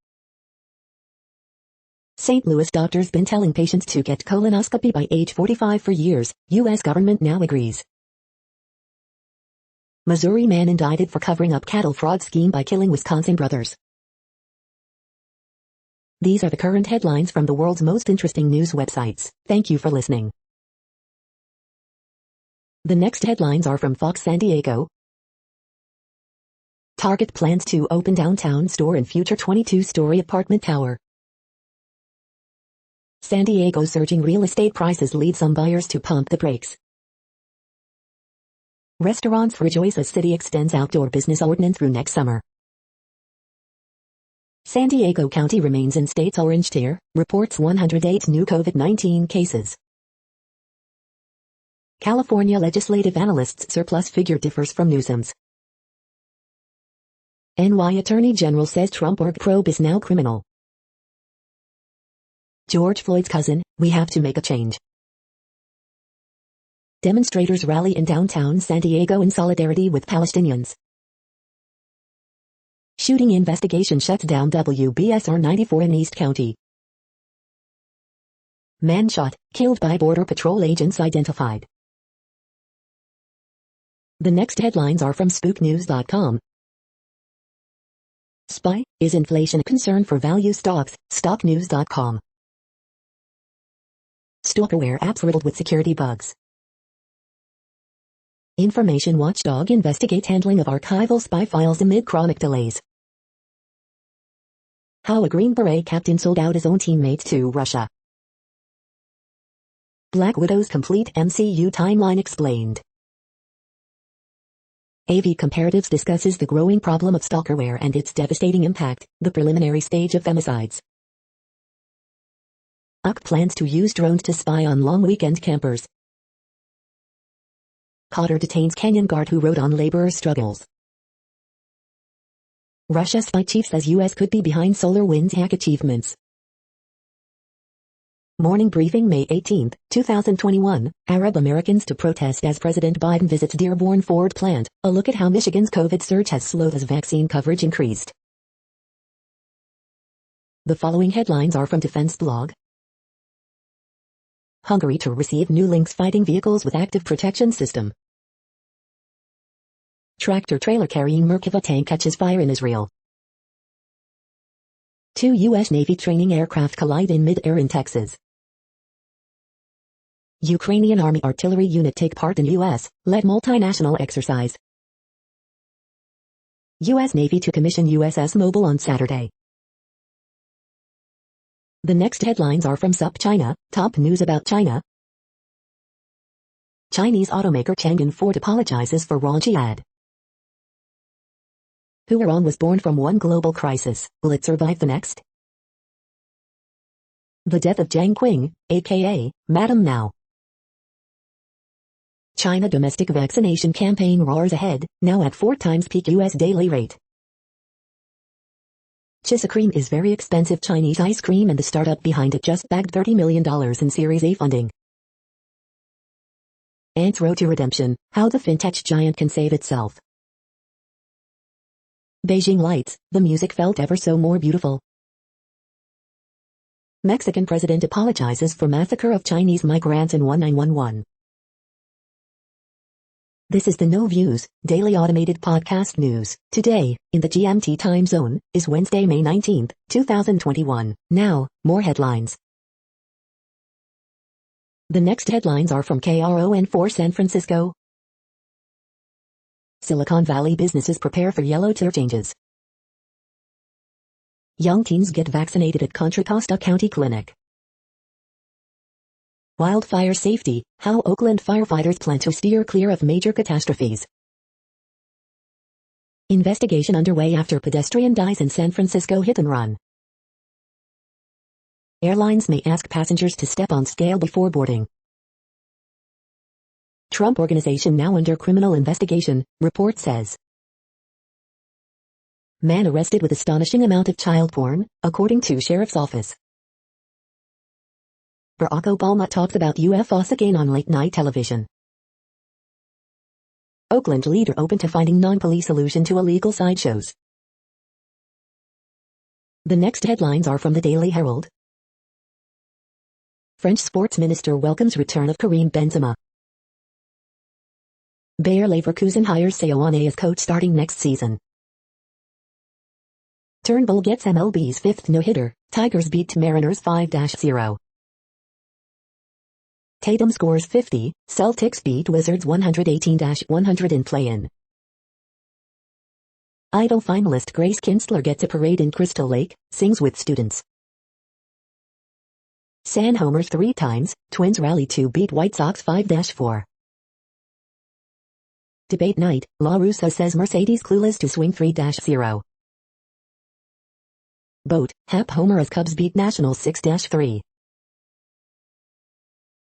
S1: St. Louis doctors been telling patients to get colonoscopy by age 45 for years. U.S. government now agrees. Missouri man indicted for covering up cattle fraud scheme by killing Wisconsin brothers. These are the current headlines from the world's most interesting news websites. Thank you for listening. The next headlines are from Fox San Diego. Target plans to open downtown store in future 22-story apartment tower. San Diego's surging real estate prices lead some buyers to pump the brakes. Restaurants rejoice as city extends outdoor business ordinance through next summer. San Diego County remains in state's orange tier, reports 108 new COVID-19 cases. California legislative analysts' surplus figure differs from Newsom's. NY Attorney General says Trump org probe is now criminal. George Floyd's cousin, we have to make a change. Demonstrators rally in downtown San Diego in solidarity with Palestinians. Shooting investigation shuts down WBSR 94 in East County. Man shot, killed by Border Patrol agents identified. The next headlines are from spooknews.com. SPY, is inflation a concern for value stocks? Stocknews.com. Stalkerware apps riddled with security bugs. Information watchdog investigates handling of archival spy files amid chronic delays. How a Green Beret captain sold out his own teammates to Russia. Black Widow's complete MCU timeline explained. AV Comparatives discusses the growing problem of stalkerware and its devastating impact, the preliminary stage of femicides. UK plans to use drones to spy on long weekend campers. Cotter detains Kenyan guard who wrote on labor struggles. Russia spy chief says US could be behind SolarWinds hack achievements. Morning briefing May 18, 2021, Arab Americans to protest as President Biden visits Dearborn Ford plant. A look at how Michigan's COVID surge has slowed as vaccine coverage increased. The following headlines are from Defense Blog. Hungary to receive new Lynx fighting vehicles with active protection system. Tractor-trailer carrying Merkava tank catches fire in Israel. 2 U.S. Navy training aircraft collide in mid-air in Texas. Ukrainian Army artillery unit take part in U.S.-led multinational exercise. U.S. Navy to commission USS Mobile on Saturday. The next headlines are from SupChina, top news about China. Chinese automaker Chang'an Ford apologizes for raunchy ad. Huron was born from one global crisis, will it survive the next? The death of Jiang Qing, aka Madam Mao. China domestic vaccination campaign roars ahead, now at 4 times peak US daily rate. Chisa cream is very expensive Chinese ice cream and the startup behind it just bagged $30 million in Series A funding. Ants road to redemption, how the fintech giant can save itself. Beijing lights, the music felt ever so more beautiful. Mexican president apologizes for massacre of Chinese migrants in 1911. This is the No Views, daily automated podcast news. Today, in the GMT time zone, is Wednesday, May 19, 2021. Now, more headlines. The next headlines are from KRON4 San Francisco. Silicon Valley businesses prepare for yellow surcharges. Young teens get vaccinated at Contra Costa County Clinic. Wildfire safety, how Oakland firefighters plan to steer clear of major catastrophes. Investigation underway after pedestrian dies in San Francisco hit and run. Airlines may ask passengers to step on scale before boarding. Trump Organization now under criminal investigation, report says. Man arrested with astonishing amount of child porn, according to Sheriff's Office. Barack Obama talks about UFOs again on late-night television. Oakland leader open to finding non-police solution to illegal sideshows. The next headlines are from the Daily Herald. French sports minister welcomes return of Karim Benzema. Bayer Leverkusen hires Seoane as coach starting next season. Turnbull gets MLB's 5th no-hitter, Tigers beat Mariners 5-0. Tatum scores 50, Celtics beat Wizards 118-100 in play-in. Idol finalist Grace Kinstler gets a parade in Crystal Lake, sings with students. San homers 3 times, Twins rally to beat White Sox 5-4. Debate night, La Russa says Mercedes clueless to swing 3-0. Boat, Hap homer as Cubs beat Nationals 6-3.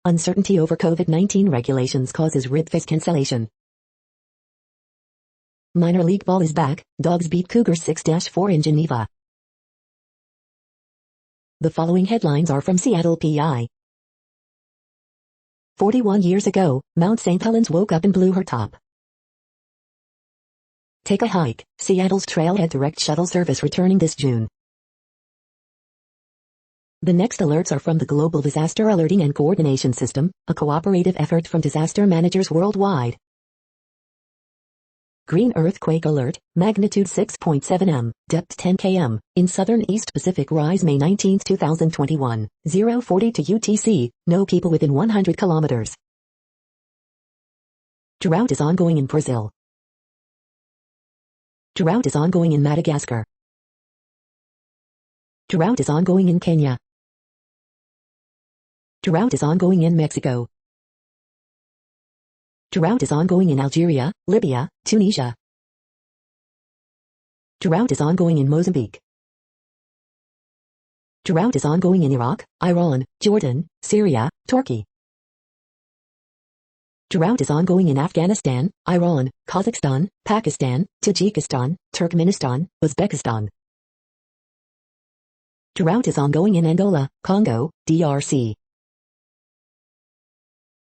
S1: Uncertainty over COVID-19 regulations causes RIDFest cancellation. Minor league ball is back, Dogs beat Cougars 6-4 in Geneva. The following headlines are from Seattle PI. 41 years ago, Mount St. Helens woke up and blew her top. Take a hike, Seattle's Trailhead direct shuttle service returning this June. The next alerts are from the Global Disaster Alerting and Coordination System, a cooperative effort from disaster managers worldwide. Green earthquake alert, magnitude 6.7 m, depth 10 km, in southern East Pacific rise May 19, 2021, 0:40 to UTC, no people within 100 kilometers. Drought is ongoing in Brazil. Drought is ongoing in Madagascar. Drought is ongoing in Kenya. Drought is ongoing in Mexico. Drought is ongoing in Algeria, Libya, Tunisia. Drought is ongoing in Mozambique. Drought is ongoing in Iraq, Iran, Jordan, Syria, Turkey. Drought is ongoing in Afghanistan, Iran, Kazakhstan, Pakistan, Tajikistan, Turkmenistan, Uzbekistan. Drought is ongoing in Angola, Congo, DRC.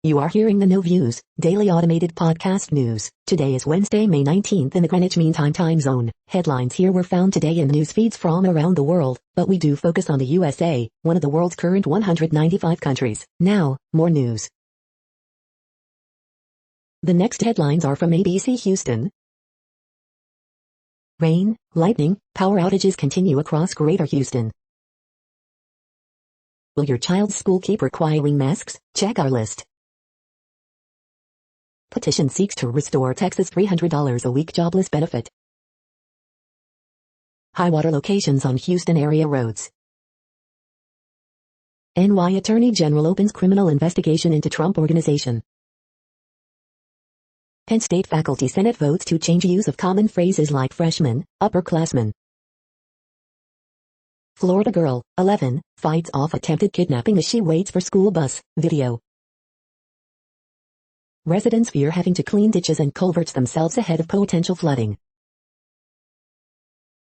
S1: You are hearing the No Views, daily automated podcast news. Today is Wednesday, May 19th in the Greenwich Mean Time zone. Headlines here were found today in news feeds from around the world, but we do focus on the USA, one of the world's current 195 countries. Now, more news. The next headlines are from ABC Houston. Rain, lightning, power outages continue across Greater Houston. Will your child's school keep requiring masks? Check our list. Petition seeks to restore Texas $300 a week jobless benefit. High water locations on Houston area roads. NY Attorney General opens criminal investigation into Trump Organization. Penn State Faculty Senate votes to change use of common phrases like freshman, upperclassmen. Florida girl, 11, fights off attempted kidnapping as she waits for school bus, video. Residents fear having to clean ditches and culverts themselves ahead of potential flooding.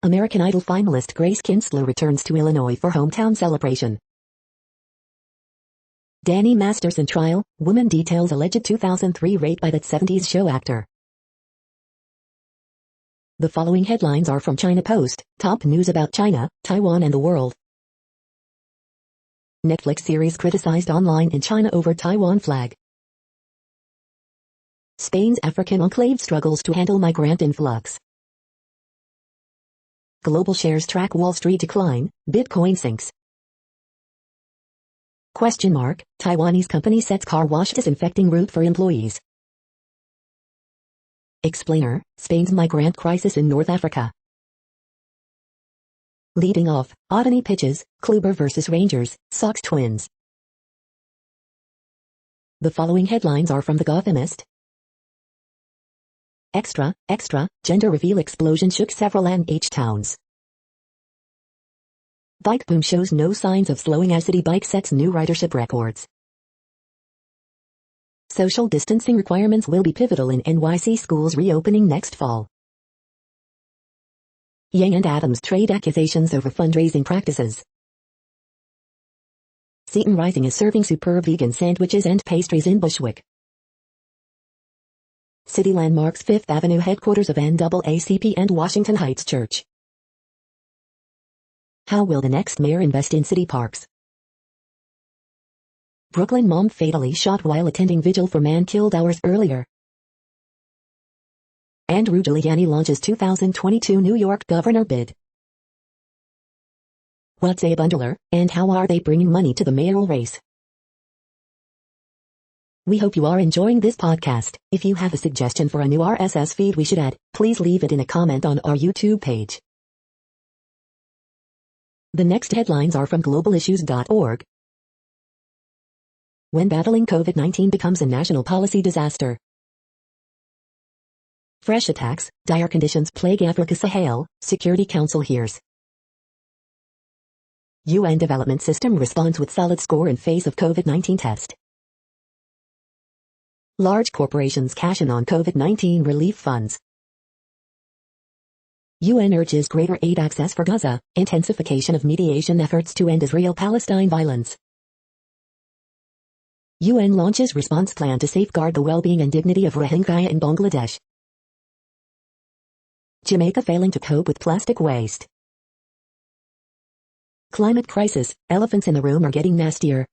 S1: American Idol finalist Grace Kinsler returns to Illinois for hometown celebration. Danny Masterson trial, woman details alleged 2003 rape by that 70s show actor. The following headlines are from China Post, top news about China, Taiwan and the world. Netflix series criticized online in China over Taiwan flag. Spain's African enclave struggles to handle migrant influx. Global shares track Wall Street decline, Bitcoin sinks. Taiwanese company sets car wash disinfecting route for employees. Explainer, Spain's migrant crisis in North Africa. Leading off, Otani pitches, Kluber vs Rangers, Sox Twins. The following headlines are from The Gothamist. Extra, gender reveal explosion shook several NH towns. Bike boom shows no signs of slowing as city bike sets new ridership records. Social distancing requirements will be pivotal in NYC schools reopening next fall. Yang and Adams trade accusations over fundraising practices. Seton Rising is serving superb vegan sandwiches and pastries in Bushwick. City landmarks 5th Avenue headquarters of NAACP and Washington Heights Church. How will the next mayor invest in city parks? Brooklyn mom fatally shot while attending vigil for man killed hours earlier. And Rudy Giuliani launches 2022 New York governor bid. What's a bundler, and how are they bringing money to the mayoral race? We hope you are enjoying this podcast. If you have a suggestion for a new RSS feed we should add, please leave it in a comment on our YouTube page. The next headlines are from globalissues.org. When battling COVID-19 becomes a national policy disaster. Fresh attacks, dire conditions plague Africa Sahel, Security Council hears. UN Development System responds with solid score in face of COVID-19 test. Large corporations cash in on COVID-19 relief funds. UN urges greater aid access for Gaza, intensification of mediation efforts to end Israel-Palestine violence. UN launches response plan to safeguard the well-being and dignity of Rohingya in Bangladesh. Jamaica failing to cope with plastic waste. Climate crisis, elephants in the room are getting nastier.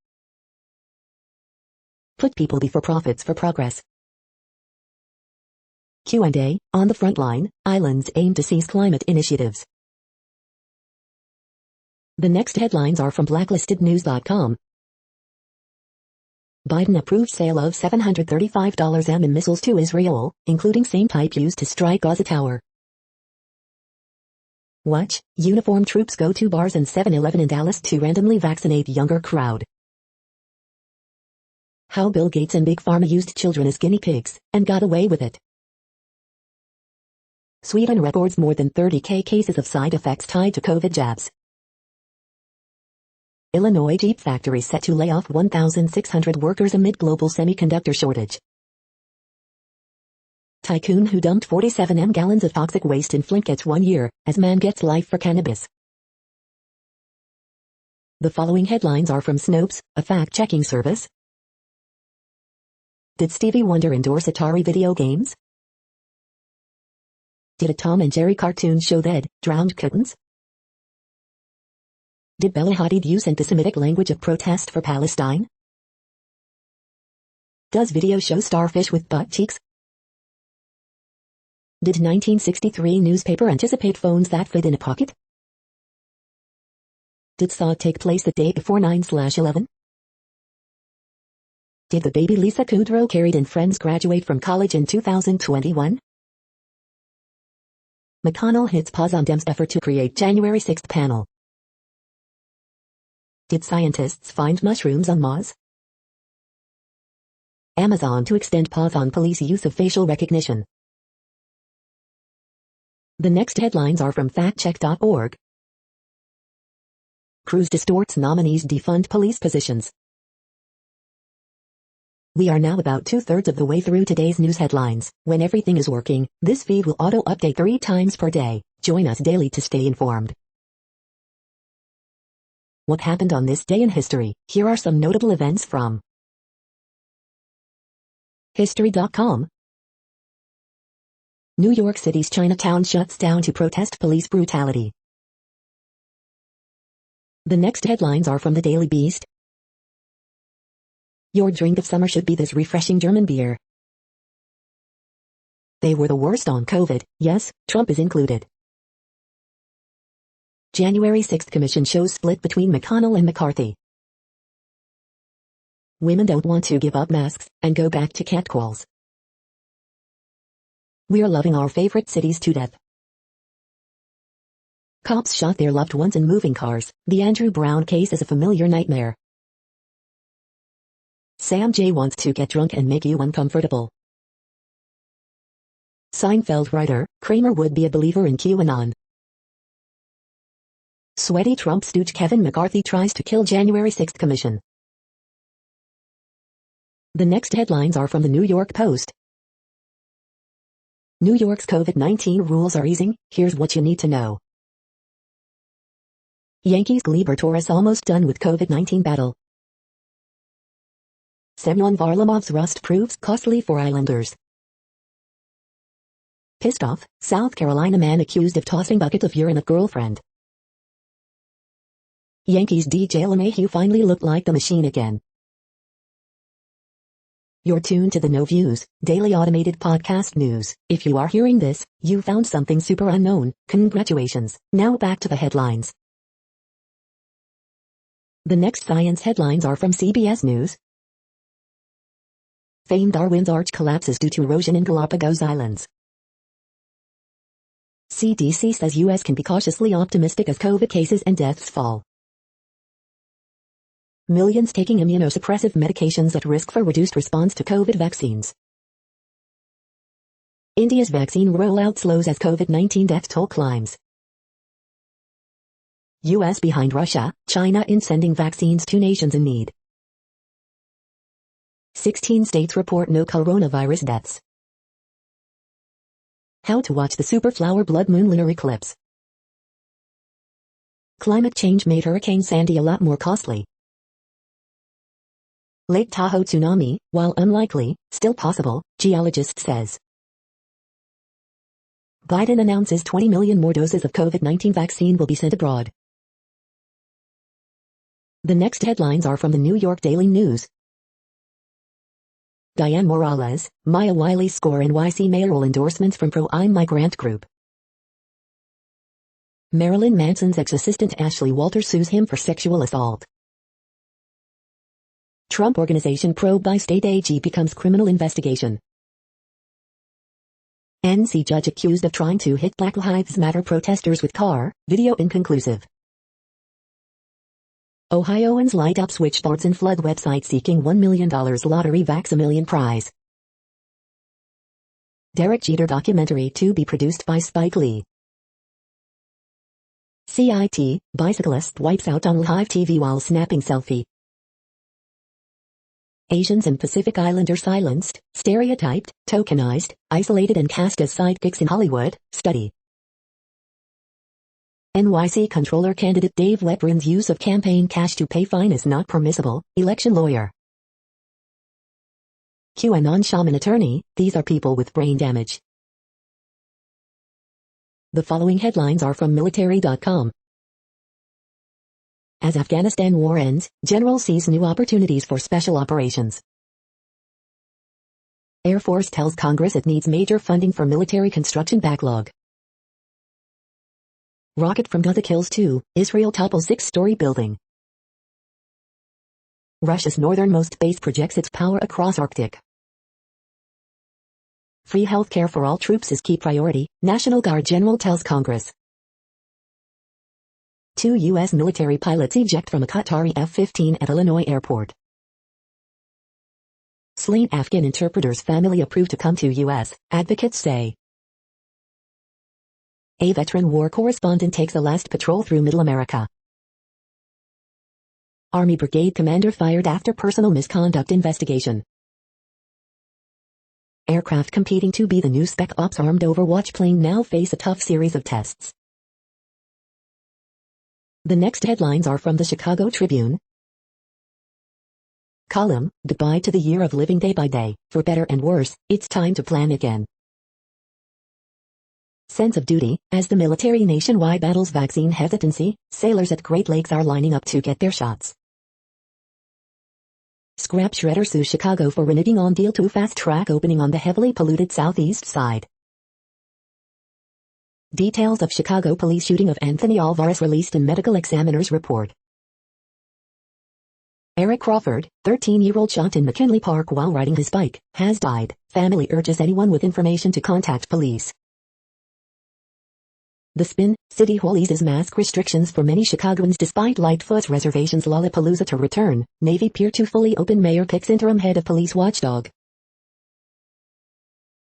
S1: Put people before profits for progress. Q&A, on the front line, islands aim to seize climate initiatives. The next headlines are from blacklistednews.com. Biden approved sale of $735 missiles to Israel, including same type used to strike Gaza Tower. Watch, uniformed troops go to bars and 7-Eleven in Dallas to randomly vaccinate younger crowd. How Bill Gates and Big Pharma used children as guinea pigs, and got away with it. Sweden records more than 30,000 cases of side effects tied to COVID jabs. Illinois Jeep factory set to lay off 1,600 workers amid global semiconductor shortage. Tycoon who dumped 47 gallons of toxic waste in Flint gets 1 year, as man gets life for cannabis. The following headlines are from Snopes, a fact-checking service. Did Stevie Wonder endorse Atari video games? Did a Tom and Jerry cartoon show that drowned kittens? Did Bella Hadid use anti-Semitic language of protest for Palestine? Does video show starfish with butt cheeks? Did 1963 newspaper anticipate phones that fit in a pocket? Did Saw take place the day before 9/11? Did the baby Lisa Kudrow carried in Friends graduate from college in 2021? McConnell hits pause on Dems' effort to create January 6th panel. Did scientists find mushrooms on Mars? Amazon to extend pause on police use of facial recognition. The next headlines are from factcheck.org. Cruz distorts nominees' defund police positions. We are now about 2/3 of the way through today's news headlines. When everything is working, this feed will auto-update 3 times per day. Join us daily to stay informed. What happened on this day in history? Here are some notable events from History.com. New York City's Chinatown shuts down to protest police brutality. The next headlines are from the Daily Beast. Your drink of summer should be this refreshing German beer. They were the worst on COVID, yes, Trump is included. January 6th Commission shows split between McConnell and McCarthy. Women don't want to give up masks and go back to catcalls. We're loving our favorite cities to death. Cops shot their loved ones in moving cars. The Andrew Brown case is a familiar nightmare. Sam J wants to get drunk and make you uncomfortable. Seinfeld writer, Kramer would be a believer in QAnon. Sweaty Trump stooge Kevin McCarthy tries to kill January 6th Commission. The next headlines are from the New York Post. New York's COVID-19 rules are easing, here's what you need to know. Yankees Gleyber Torres almost done with COVID-19 battle. Semyon Varlamov's rust proves costly for Islanders. Pissed off, South Carolina man accused of tossing bucket of urine at girlfriend. Yankees DJ LeMahieu finally looked like the machine again. You're tuned to the No Views, daily automated podcast news. If you are hearing this, you found something super unknown. Congratulations. Now back to the headlines. The next science headlines are from CBS News. Famed Darwin's arch collapses due to erosion in Galapagos Islands. CDC says U.S. can be cautiously optimistic as COVID cases and deaths fall. Millions taking immunosuppressive medications at risk for reduced response to COVID vaccines. India's vaccine rollout slows as COVID-19 death toll climbs. U.S. behind Russia, China in sending vaccines to nations in need. 16 states report no coronavirus deaths. How to watch the super flower blood moon lunar eclipse. Climate change made Hurricane Sandy a lot more costly. Lake Tahoe tsunami, while unlikely, still possible, geologist says. Biden announces 20 million more doses of COVID-19 vaccine will be sent abroad. The next headlines are from the New York Daily News. Diane Morales, Maya Wiley score NYC mayoral endorsements from pro-I'm migrant group. Marilyn Manson's ex-assistant Ashley Walters sues him for sexual assault. Trump Organization probe by state AG becomes criminal investigation. NC judge accused of trying to hit Black Lives Matter protesters with car, video inconclusive. Ohioans light up switchboards and flood website seeking $1 million lottery Vax-A-Million prize. Derek Jeter documentary to be produced by Spike Lee. CIT, bicyclist wipes out on live TV while snapping selfie. Asians and Pacific Islanders silenced, stereotyped, tokenized, isolated and cast as sidekicks in Hollywood, study. NYC Controller candidate Dave Wetburn's use of campaign cash to pay fine is not permissible, election lawyer. QAnon shaman attorney, these are people with brain damage. The following headlines are from military.com. As Afghanistan war ends, General sees new opportunities for special operations. Air Force tells Congress it needs major funding for military construction backlog. Rocket from Gaza kills 2, Israel topples 6-story building. Russia's northernmost base projects its power across Arctic. Free health care for all troops is key priority, National Guard General tells Congress. 2 U.S. military pilots eject from a Qatari F-15 at Illinois airport. Slain Afghan interpreter's family approved to come to U.S., advocates say. A veteran war correspondent takes a last patrol through Middle America. Army brigade commander fired after personal misconduct investigation. Aircraft competing to be the new Spec Ops armed Overwatch plane now face a tough series of tests. The next headlines are from the Chicago Tribune. Column, goodbye to the year of living day by day, for better and worse, it's time to plan again. Sense of duty, as the military nationwide battles vaccine hesitancy, sailors at Great Lakes are lining up to get their shots. Scrap shredder sues Chicago for reneging on deal to fast-track opening on the heavily polluted southeast side. Details of Chicago police shooting of Anthony Alvarez released in medical examiner's report. Eric Crawford, 13-year-old shot in McKinley Park while riding his bike, has died. Family urges anyone with information to contact police. The Spin, City Hall eases mask restrictions for many Chicagoans despite Lightfoot's reservations. Lollapalooza to return, Navy Pier to fully open. Mayor picks interim head of police watchdog.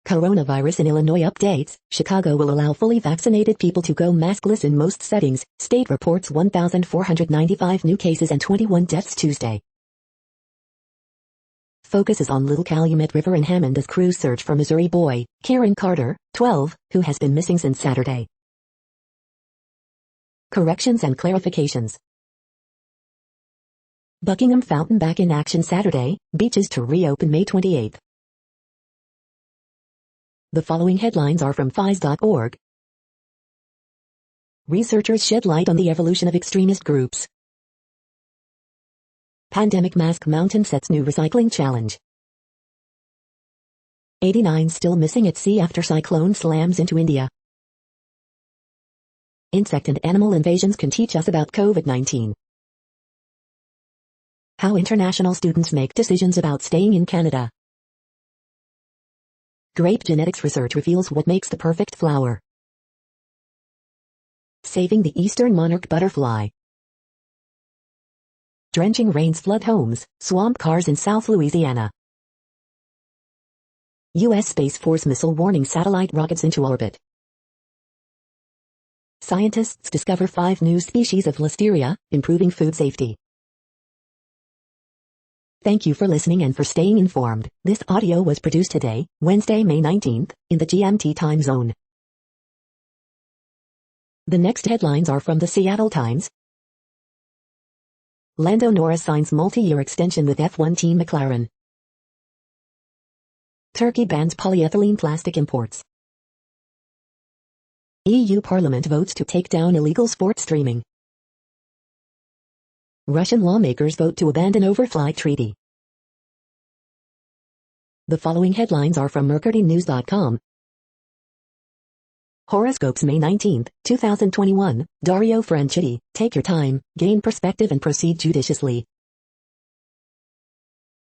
S1: Coronavirus in Illinois updates, Chicago will allow fully vaccinated people to go maskless in most settings. State reports 1,495 new cases and 21 deaths Tuesday. Focuses on Little Calumet River in Hammond as crews search for Missouri boy, Kieran Carter, 12, who has been missing since Saturday. Corrections and clarifications. Buckingham Fountain back in action Saturday, beaches to reopen May 28. The following headlines are from FIS.org. Researchers shed light on the evolution of extremist groups. Pandemic mask mountain sets new recycling challenge. 89 still missing at sea after cyclone slams into India. Insect and animal invasions can teach us about COVID-19. How international students make decisions about staying in Canada. Grape genetics research reveals what makes the perfect flower. Saving the eastern monarch butterfly. Drenching rains flood homes, swamp cars in South Louisiana. U.S. Space Force missile warning satellite rockets into orbit. Scientists discover 5 new species of listeria, improving food safety. Thank you for listening and for staying informed. This audio was produced today, Wednesday, May 19th, in the GMT time zone. The next headlines are from the Seattle Times. Lando Norris signs multi-year extension with F1 team McLaren. Turkey bans polyethylene plastic imports. EU Parliament votes to take down illegal sports streaming. Russian lawmakers vote to abandon overflight treaty. The following headlines are from mercurynews.com. Horoscopes May 19, 2021, Dario Franchitti, take your time, gain perspective and proceed judiciously.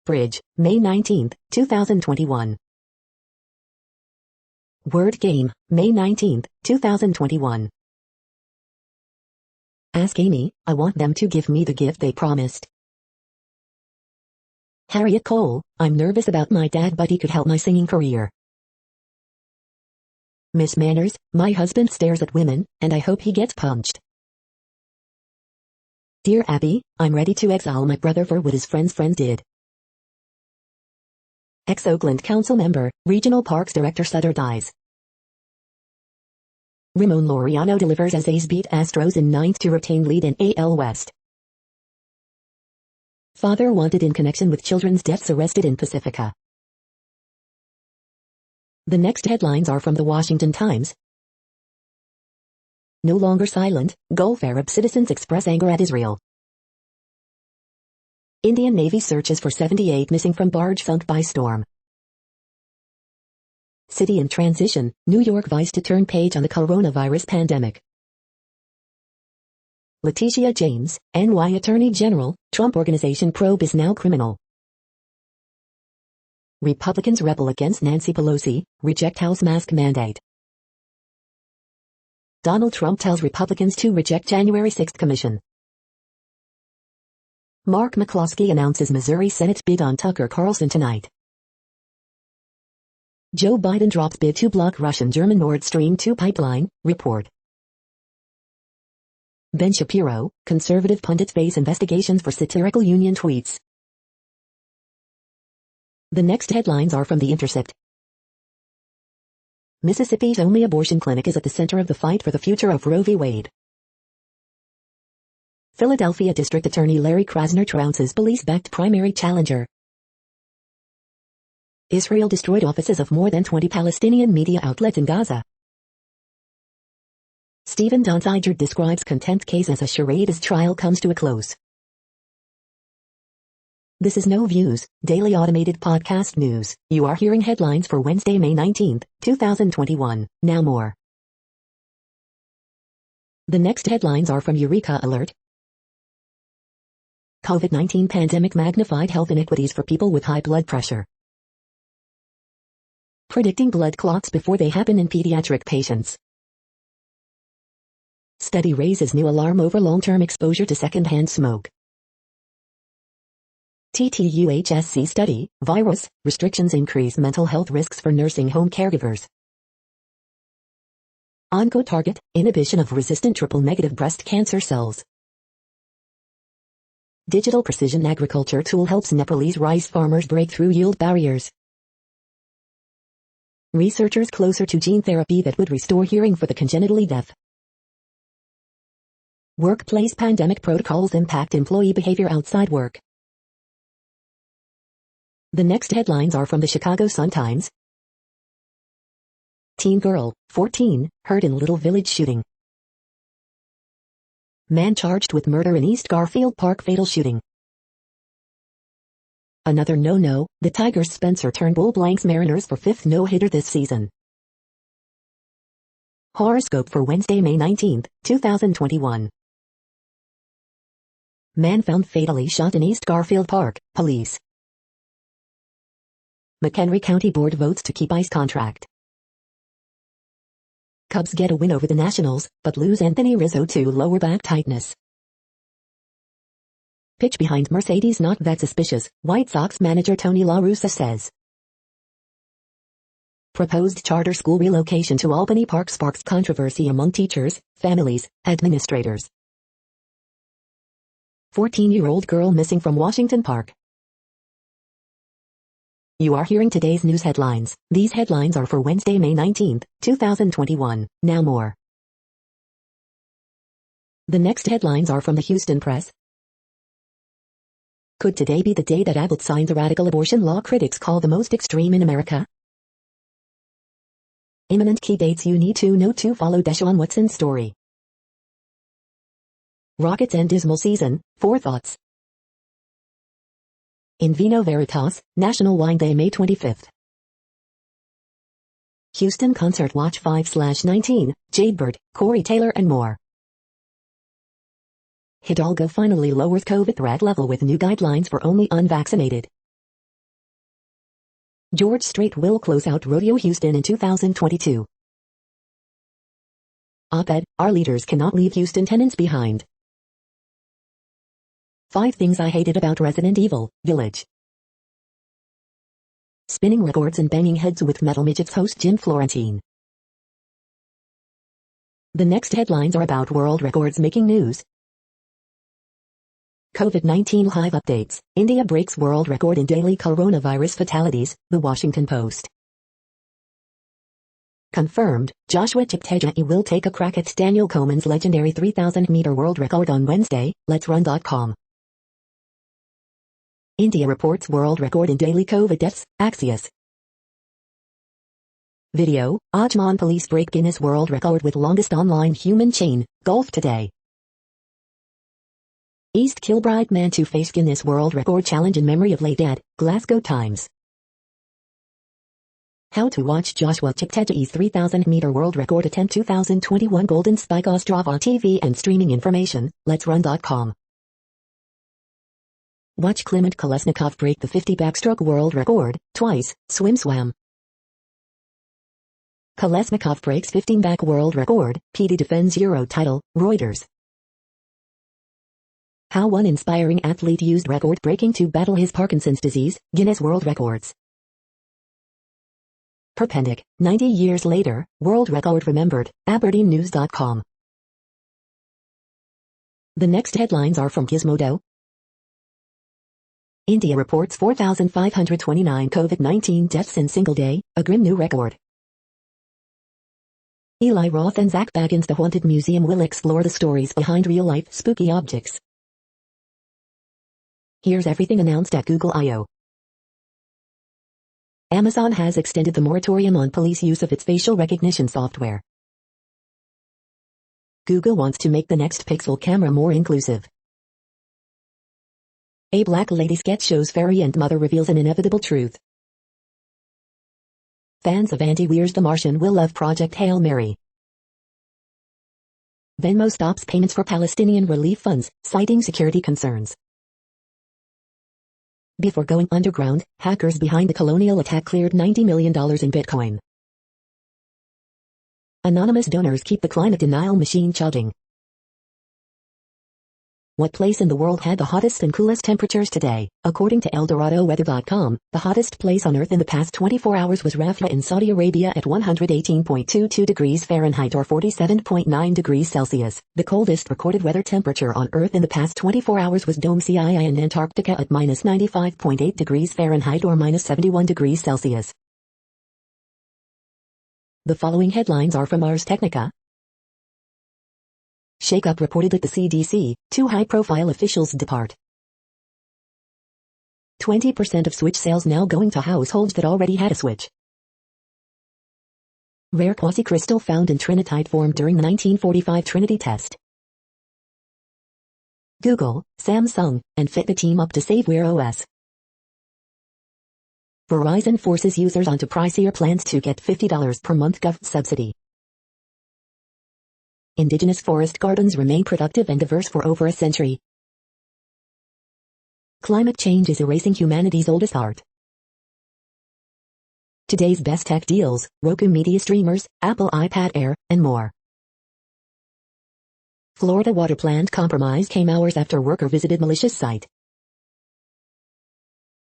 S1: Bridge, May 19, 2021. Word Game, May 19, 2021. Ask Amy, I want them to give me the gift they promised. Harriet Cole, I'm nervous about my dad but he could help my singing career. Miss Manners, my husband stares at women, and I hope he gets punched. Dear Abby, I'm ready to exile my brother for what his friend's friend did. Ex-Oakland Council member, Regional Parks Director Sutter dies. Ramon Laureano delivers as A's beat Astros in 9th to retain lead in AL West. Father wanted in connection with children's deaths arrested in Pacifica. The next headlines are from the Washington Times. No longer silent, Gulf Arab citizens express anger at Israel. Indian Navy searches for 78 missing from barge sunk by storm. City in transition, New York Vice to turn page on the coronavirus pandemic. Letitia James, NY Attorney General, Trump Organization probe is now criminal. Republicans rebel against Nancy Pelosi, reject House mask mandate. Donald Trump tells Republicans to reject January 6 commission. Mark McCloskey announces Missouri Senate bid on Tucker Carlson tonight. Joe Biden drops bid to block Russian-German Nord Stream 2 pipeline, report. Ben Shapiro, conservative pundits face investigations for satirical union tweets. The next headlines are from The Intercept. Mississippi's only abortion clinic is at the center of the fight for the future of Roe v. Wade. Philadelphia District Attorney Larry Krasner trounces police-backed primary challenger. Israel destroyed offices of more than 20 Palestinian media outlets in Gaza. Stephen Donziger describes contempt case as a charade as trial comes to a close. This is No Views, daily automated podcast news. You are hearing headlines for Wednesday, May 19, 2021. Now more. The next headlines are from Eureka Alert. COVID-19 pandemic magnified health inequities for people with high blood pressure. Predicting blood clots before they happen in pediatric patients. Study raises new alarm over long-term exposure to secondhand smoke. TTUHSC study, virus, restrictions increase mental health risks for nursing home caregivers. OncoTarget, inhibition of resistant triple-negative breast cancer cells. Digital precision agriculture tool helps Nepalese rice farmers break through yield barriers. Researchers closer to gene therapy that would restore hearing for the congenitally deaf. Workplace pandemic protocols impact employee behavior outside work. The next headlines are from the Chicago Sun-Times. Teen girl, 14, hurt in Little Village shooting. Man charged with murder in East Garfield Park fatal shooting. Another no-no, the Tigers' Spencer Turnbull blanks Mariners for 5th no-hitter this season. Horoscope for Wednesday, May 19, 2021. Man found fatally shot in East Garfield Park, police. McHenry County Board votes to keep ICE contract. Cubs get a win over the Nationals, but lose Anthony Rizzo to lower back tightness. Pitch behind Mercedes not that suspicious, White Sox manager Tony La Russa says. Proposed charter school relocation to Albany Park sparks controversy among teachers, families, administrators. 14-year-old girl missing from Washington Park. You are hearing today's news headlines. These headlines are for Wednesday, May 19, 2021. Now more. The next headlines are from the Houston Press. Could today be the day that Abbott signs a radical abortion law critics call the most extreme in America? Imminent key dates you need to know to follow Deshaun Watson's story. Rockets end dismal season, 4 thoughts. In Vino Veritas, National Wine Day May 25th. Houston Concert Watch 5/19, Jadebird, Corey Taylor and more. Hidalgo finally lowers COVID threat level with new guidelines for only unvaccinated. George Strait will close out Rodeo Houston in 2022. Op-ed, our leaders cannot leave Houston tenants behind. 5 things I hated about Resident Evil Village. Spinning records and banging heads with Metal Midgets host Jim Florentine. The next headlines are about world records making news. COVID-19 live updates. India breaks world record in daily coronavirus fatalities, The Washington Post. Confirmed, Joshua Cheptegei will take a crack at Daniel Koeman's legendary 3,000-meter world record on Wednesday, Let'sRun.com. India reports world record in daily COVID deaths, Axios. Video, Ajman police break Guinness World Record with longest online human chain, Gulf Today. East Kilbride man to face Guinness World Record challenge in memory of late dead, Glasgow Times. How to watch Joshua Cheptegei's 3,000-meter world record attempt 2021 Golden Spike Ostrava TV and streaming information, Let'sRun.com. Watch Klement Kolesnikov break the 50 backstroke world record, twice, swim-swam. Kolesnikov breaks 15 back world record, PD defends Euro title, Reuters. How one inspiring athlete used record-breaking to battle his Parkinson's disease, Guinness World Records. Perpendic, 90 years later, world record remembered, AberdeenNews.com. The next headlines are from Gizmodo. India reports 4,529 COVID-19 deaths in single day, a grim new record. Eli Roth and Zach Baggins' The Haunted Museum will explore the stories behind real-life spooky objects. Here's everything announced at Google I/O. Amazon has extended the moratorium on police use of its facial recognition software. Google wants to make the next Pixel camera more inclusive. A black lady sketch shows fairy and mother reveals an inevitable truth. Fans of Andy Weir's The Martian will love Project Hail Mary. Venmo stops payments for Palestinian relief funds, citing security concerns. Before going underground, hackers behind the Colonial attack cleared $90 million in Bitcoin. Anonymous donors keep the climate denial machine chugging. What place in the world had the hottest and coolest temperatures today? According to ElDoradoWeather.com, the hottest place on Earth in the past 24 hours was Rafah in Saudi Arabia at 118.22 degrees Fahrenheit or 47.9 degrees Celsius. The coldest recorded weather temperature on Earth in the past 24 hours was Dome Cii in Antarctica at minus 95.8 degrees Fahrenheit or minus 71 degrees Celsius. The following headlines are from Ars Technica. Shake-up reported at the CDC, 2 high-profile officials depart. 20% of Switch sales now going to households that already had a Switch. Rare quasi-crystal found in trinitite formed during the 1945 Trinity test. Google, Samsung, and Fitbit team up to save Wear OS. Verizon forces users onto pricier plans to get $50 per month gov subsidy. Indigenous forest gardens remain productive and diverse for over a century. Climate change is erasing humanity's oldest art. Today's best tech deals, Roku media streamers, Apple iPad Air, and more. Florida water plant compromise came hours after worker visited malicious site.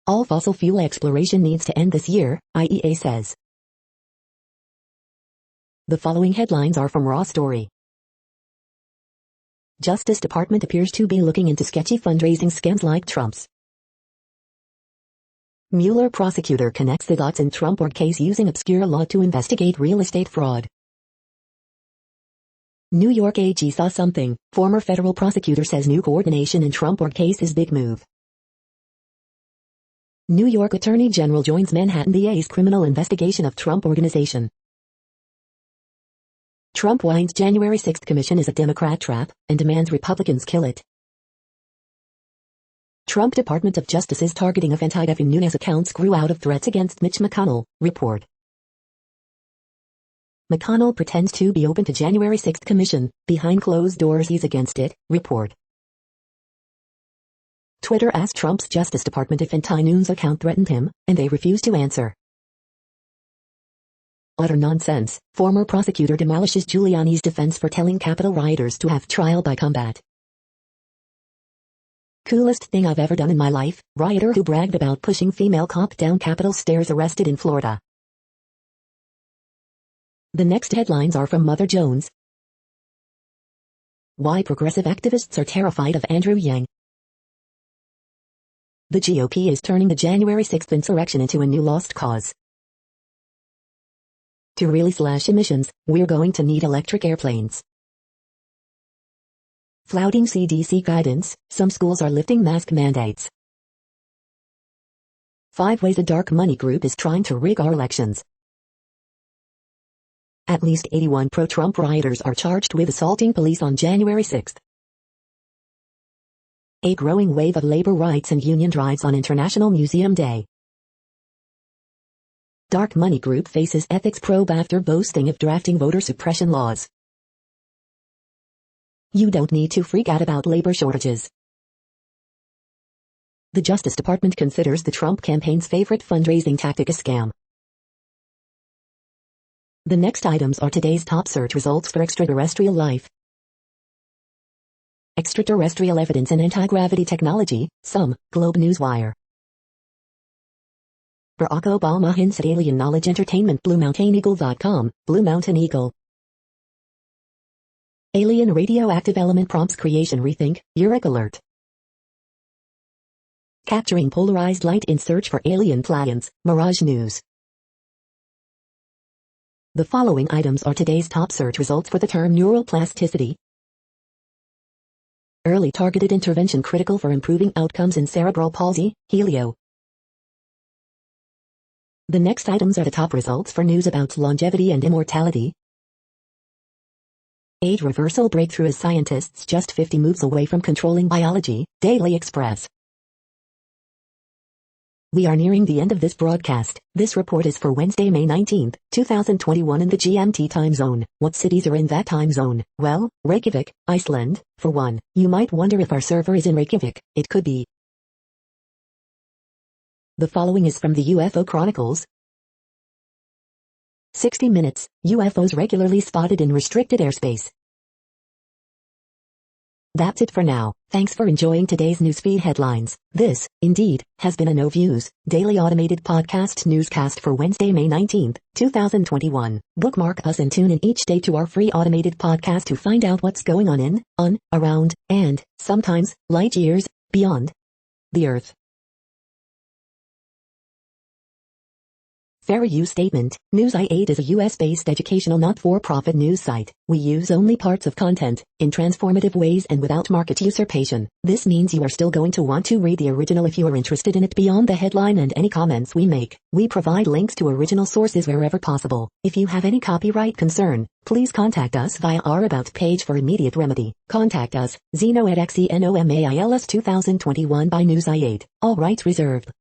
S1: All fossil fuel exploration needs to end this year, IEA says. The following headlines are from Raw Story. Justice Department appears to be looking into sketchy fundraising scams like Trump's. Mueller prosecutor connects the dots in Trump org case using obscure law to investigate real estate fraud. New York AG saw something, former federal prosecutor says new coordination in Trump org case is big move. New York Attorney General joins Manhattan DA's criminal investigation of Trump Organization. Trump whines January 6th commission is a Democrat trap and demands Republicans kill it. Trump Department of Justice's targeting of anti-Devin Nunes accounts grew out of threats against Mitch McConnell, report. McConnell pretends to be open to January 6th commission, behind closed doors he's against it, report. Twitter asked Trump's Justice Department if anti-Nunes account threatened him, and they refused to answer. Utter nonsense. Former prosecutor demolishes Giuliani's defense for telling Capitol rioters to have trial by combat. Coolest thing I've ever done in my life, rioter who bragged about pushing female cop down Capitol stairs arrested in Florida. The next headlines are from Mother Jones. Why progressive activists are terrified of Andrew Yang. The GOP is turning the January 6th insurrection into a new lost cause. To really slash emissions, we're going to need electric airplanes. Flouting CDC guidance, some schools are lifting mask mandates. 5 ways a dark money group is trying to rig our elections. At least 81 pro-Trump rioters are charged with assaulting police on January 6th. A growing wave of labor rights and union drives on International Museum Day. Dark money group faces ethics probe after boasting of drafting voter suppression laws. You don't need to freak out about labor shortages. The Justice Department considers the Trump campaign's favorite fundraising tactic a scam. The next items are today's top search results for extraterrestrial life. Extraterrestrial evidence in anti-gravity technology, some, Globe Newswire. Barack Obama hints at alien knowledge entertainment BlueMountainEagle.com, Blue Mountain Eagle. Alien radioactive element prompts creation rethink, Uric alert. Capturing polarized light in search for alien plans, Mirage News. The following items are today's top search results for the term neural plasticity. Early targeted intervention critical for improving outcomes in cerebral palsy, Helio. The next items are the top results for news about longevity and immortality. Age reversal breakthrough as scientists just 50 moves away from controlling biology, Daily Express. We are nearing the end of this broadcast. This report is for Wednesday, May 19, 2021 in the GMT time zone. What cities are in that time zone? Well, Reykjavik, Iceland, for one. You might wonder if our server is in Reykjavik. It could be. The following is from the UFO Chronicles. 60 Minutes, UFOs regularly spotted in restricted airspace. That's it for now. Thanks for enjoying today's newsfeed headlines. This, indeed, has been a No Views, daily automated podcast newscast for Wednesday, May 19, 2021. Bookmark us and tune in each day to our free automated podcast to find out what's going on, around, and, sometimes, light years, beyond the Earth. Fair use statement. News i8 is a US-based educational not-for-profit news site. We use only parts of content, in transformative ways and without market usurpation. This means you are still going to want to read the original if you are interested in it beyond the headline and any comments we make. We provide links to original sources wherever possible. If you have any copyright concern, please contact us via our About page for immediate remedy. Contact us, Zeno at XENOMAILS 2021 by News i8. All rights reserved.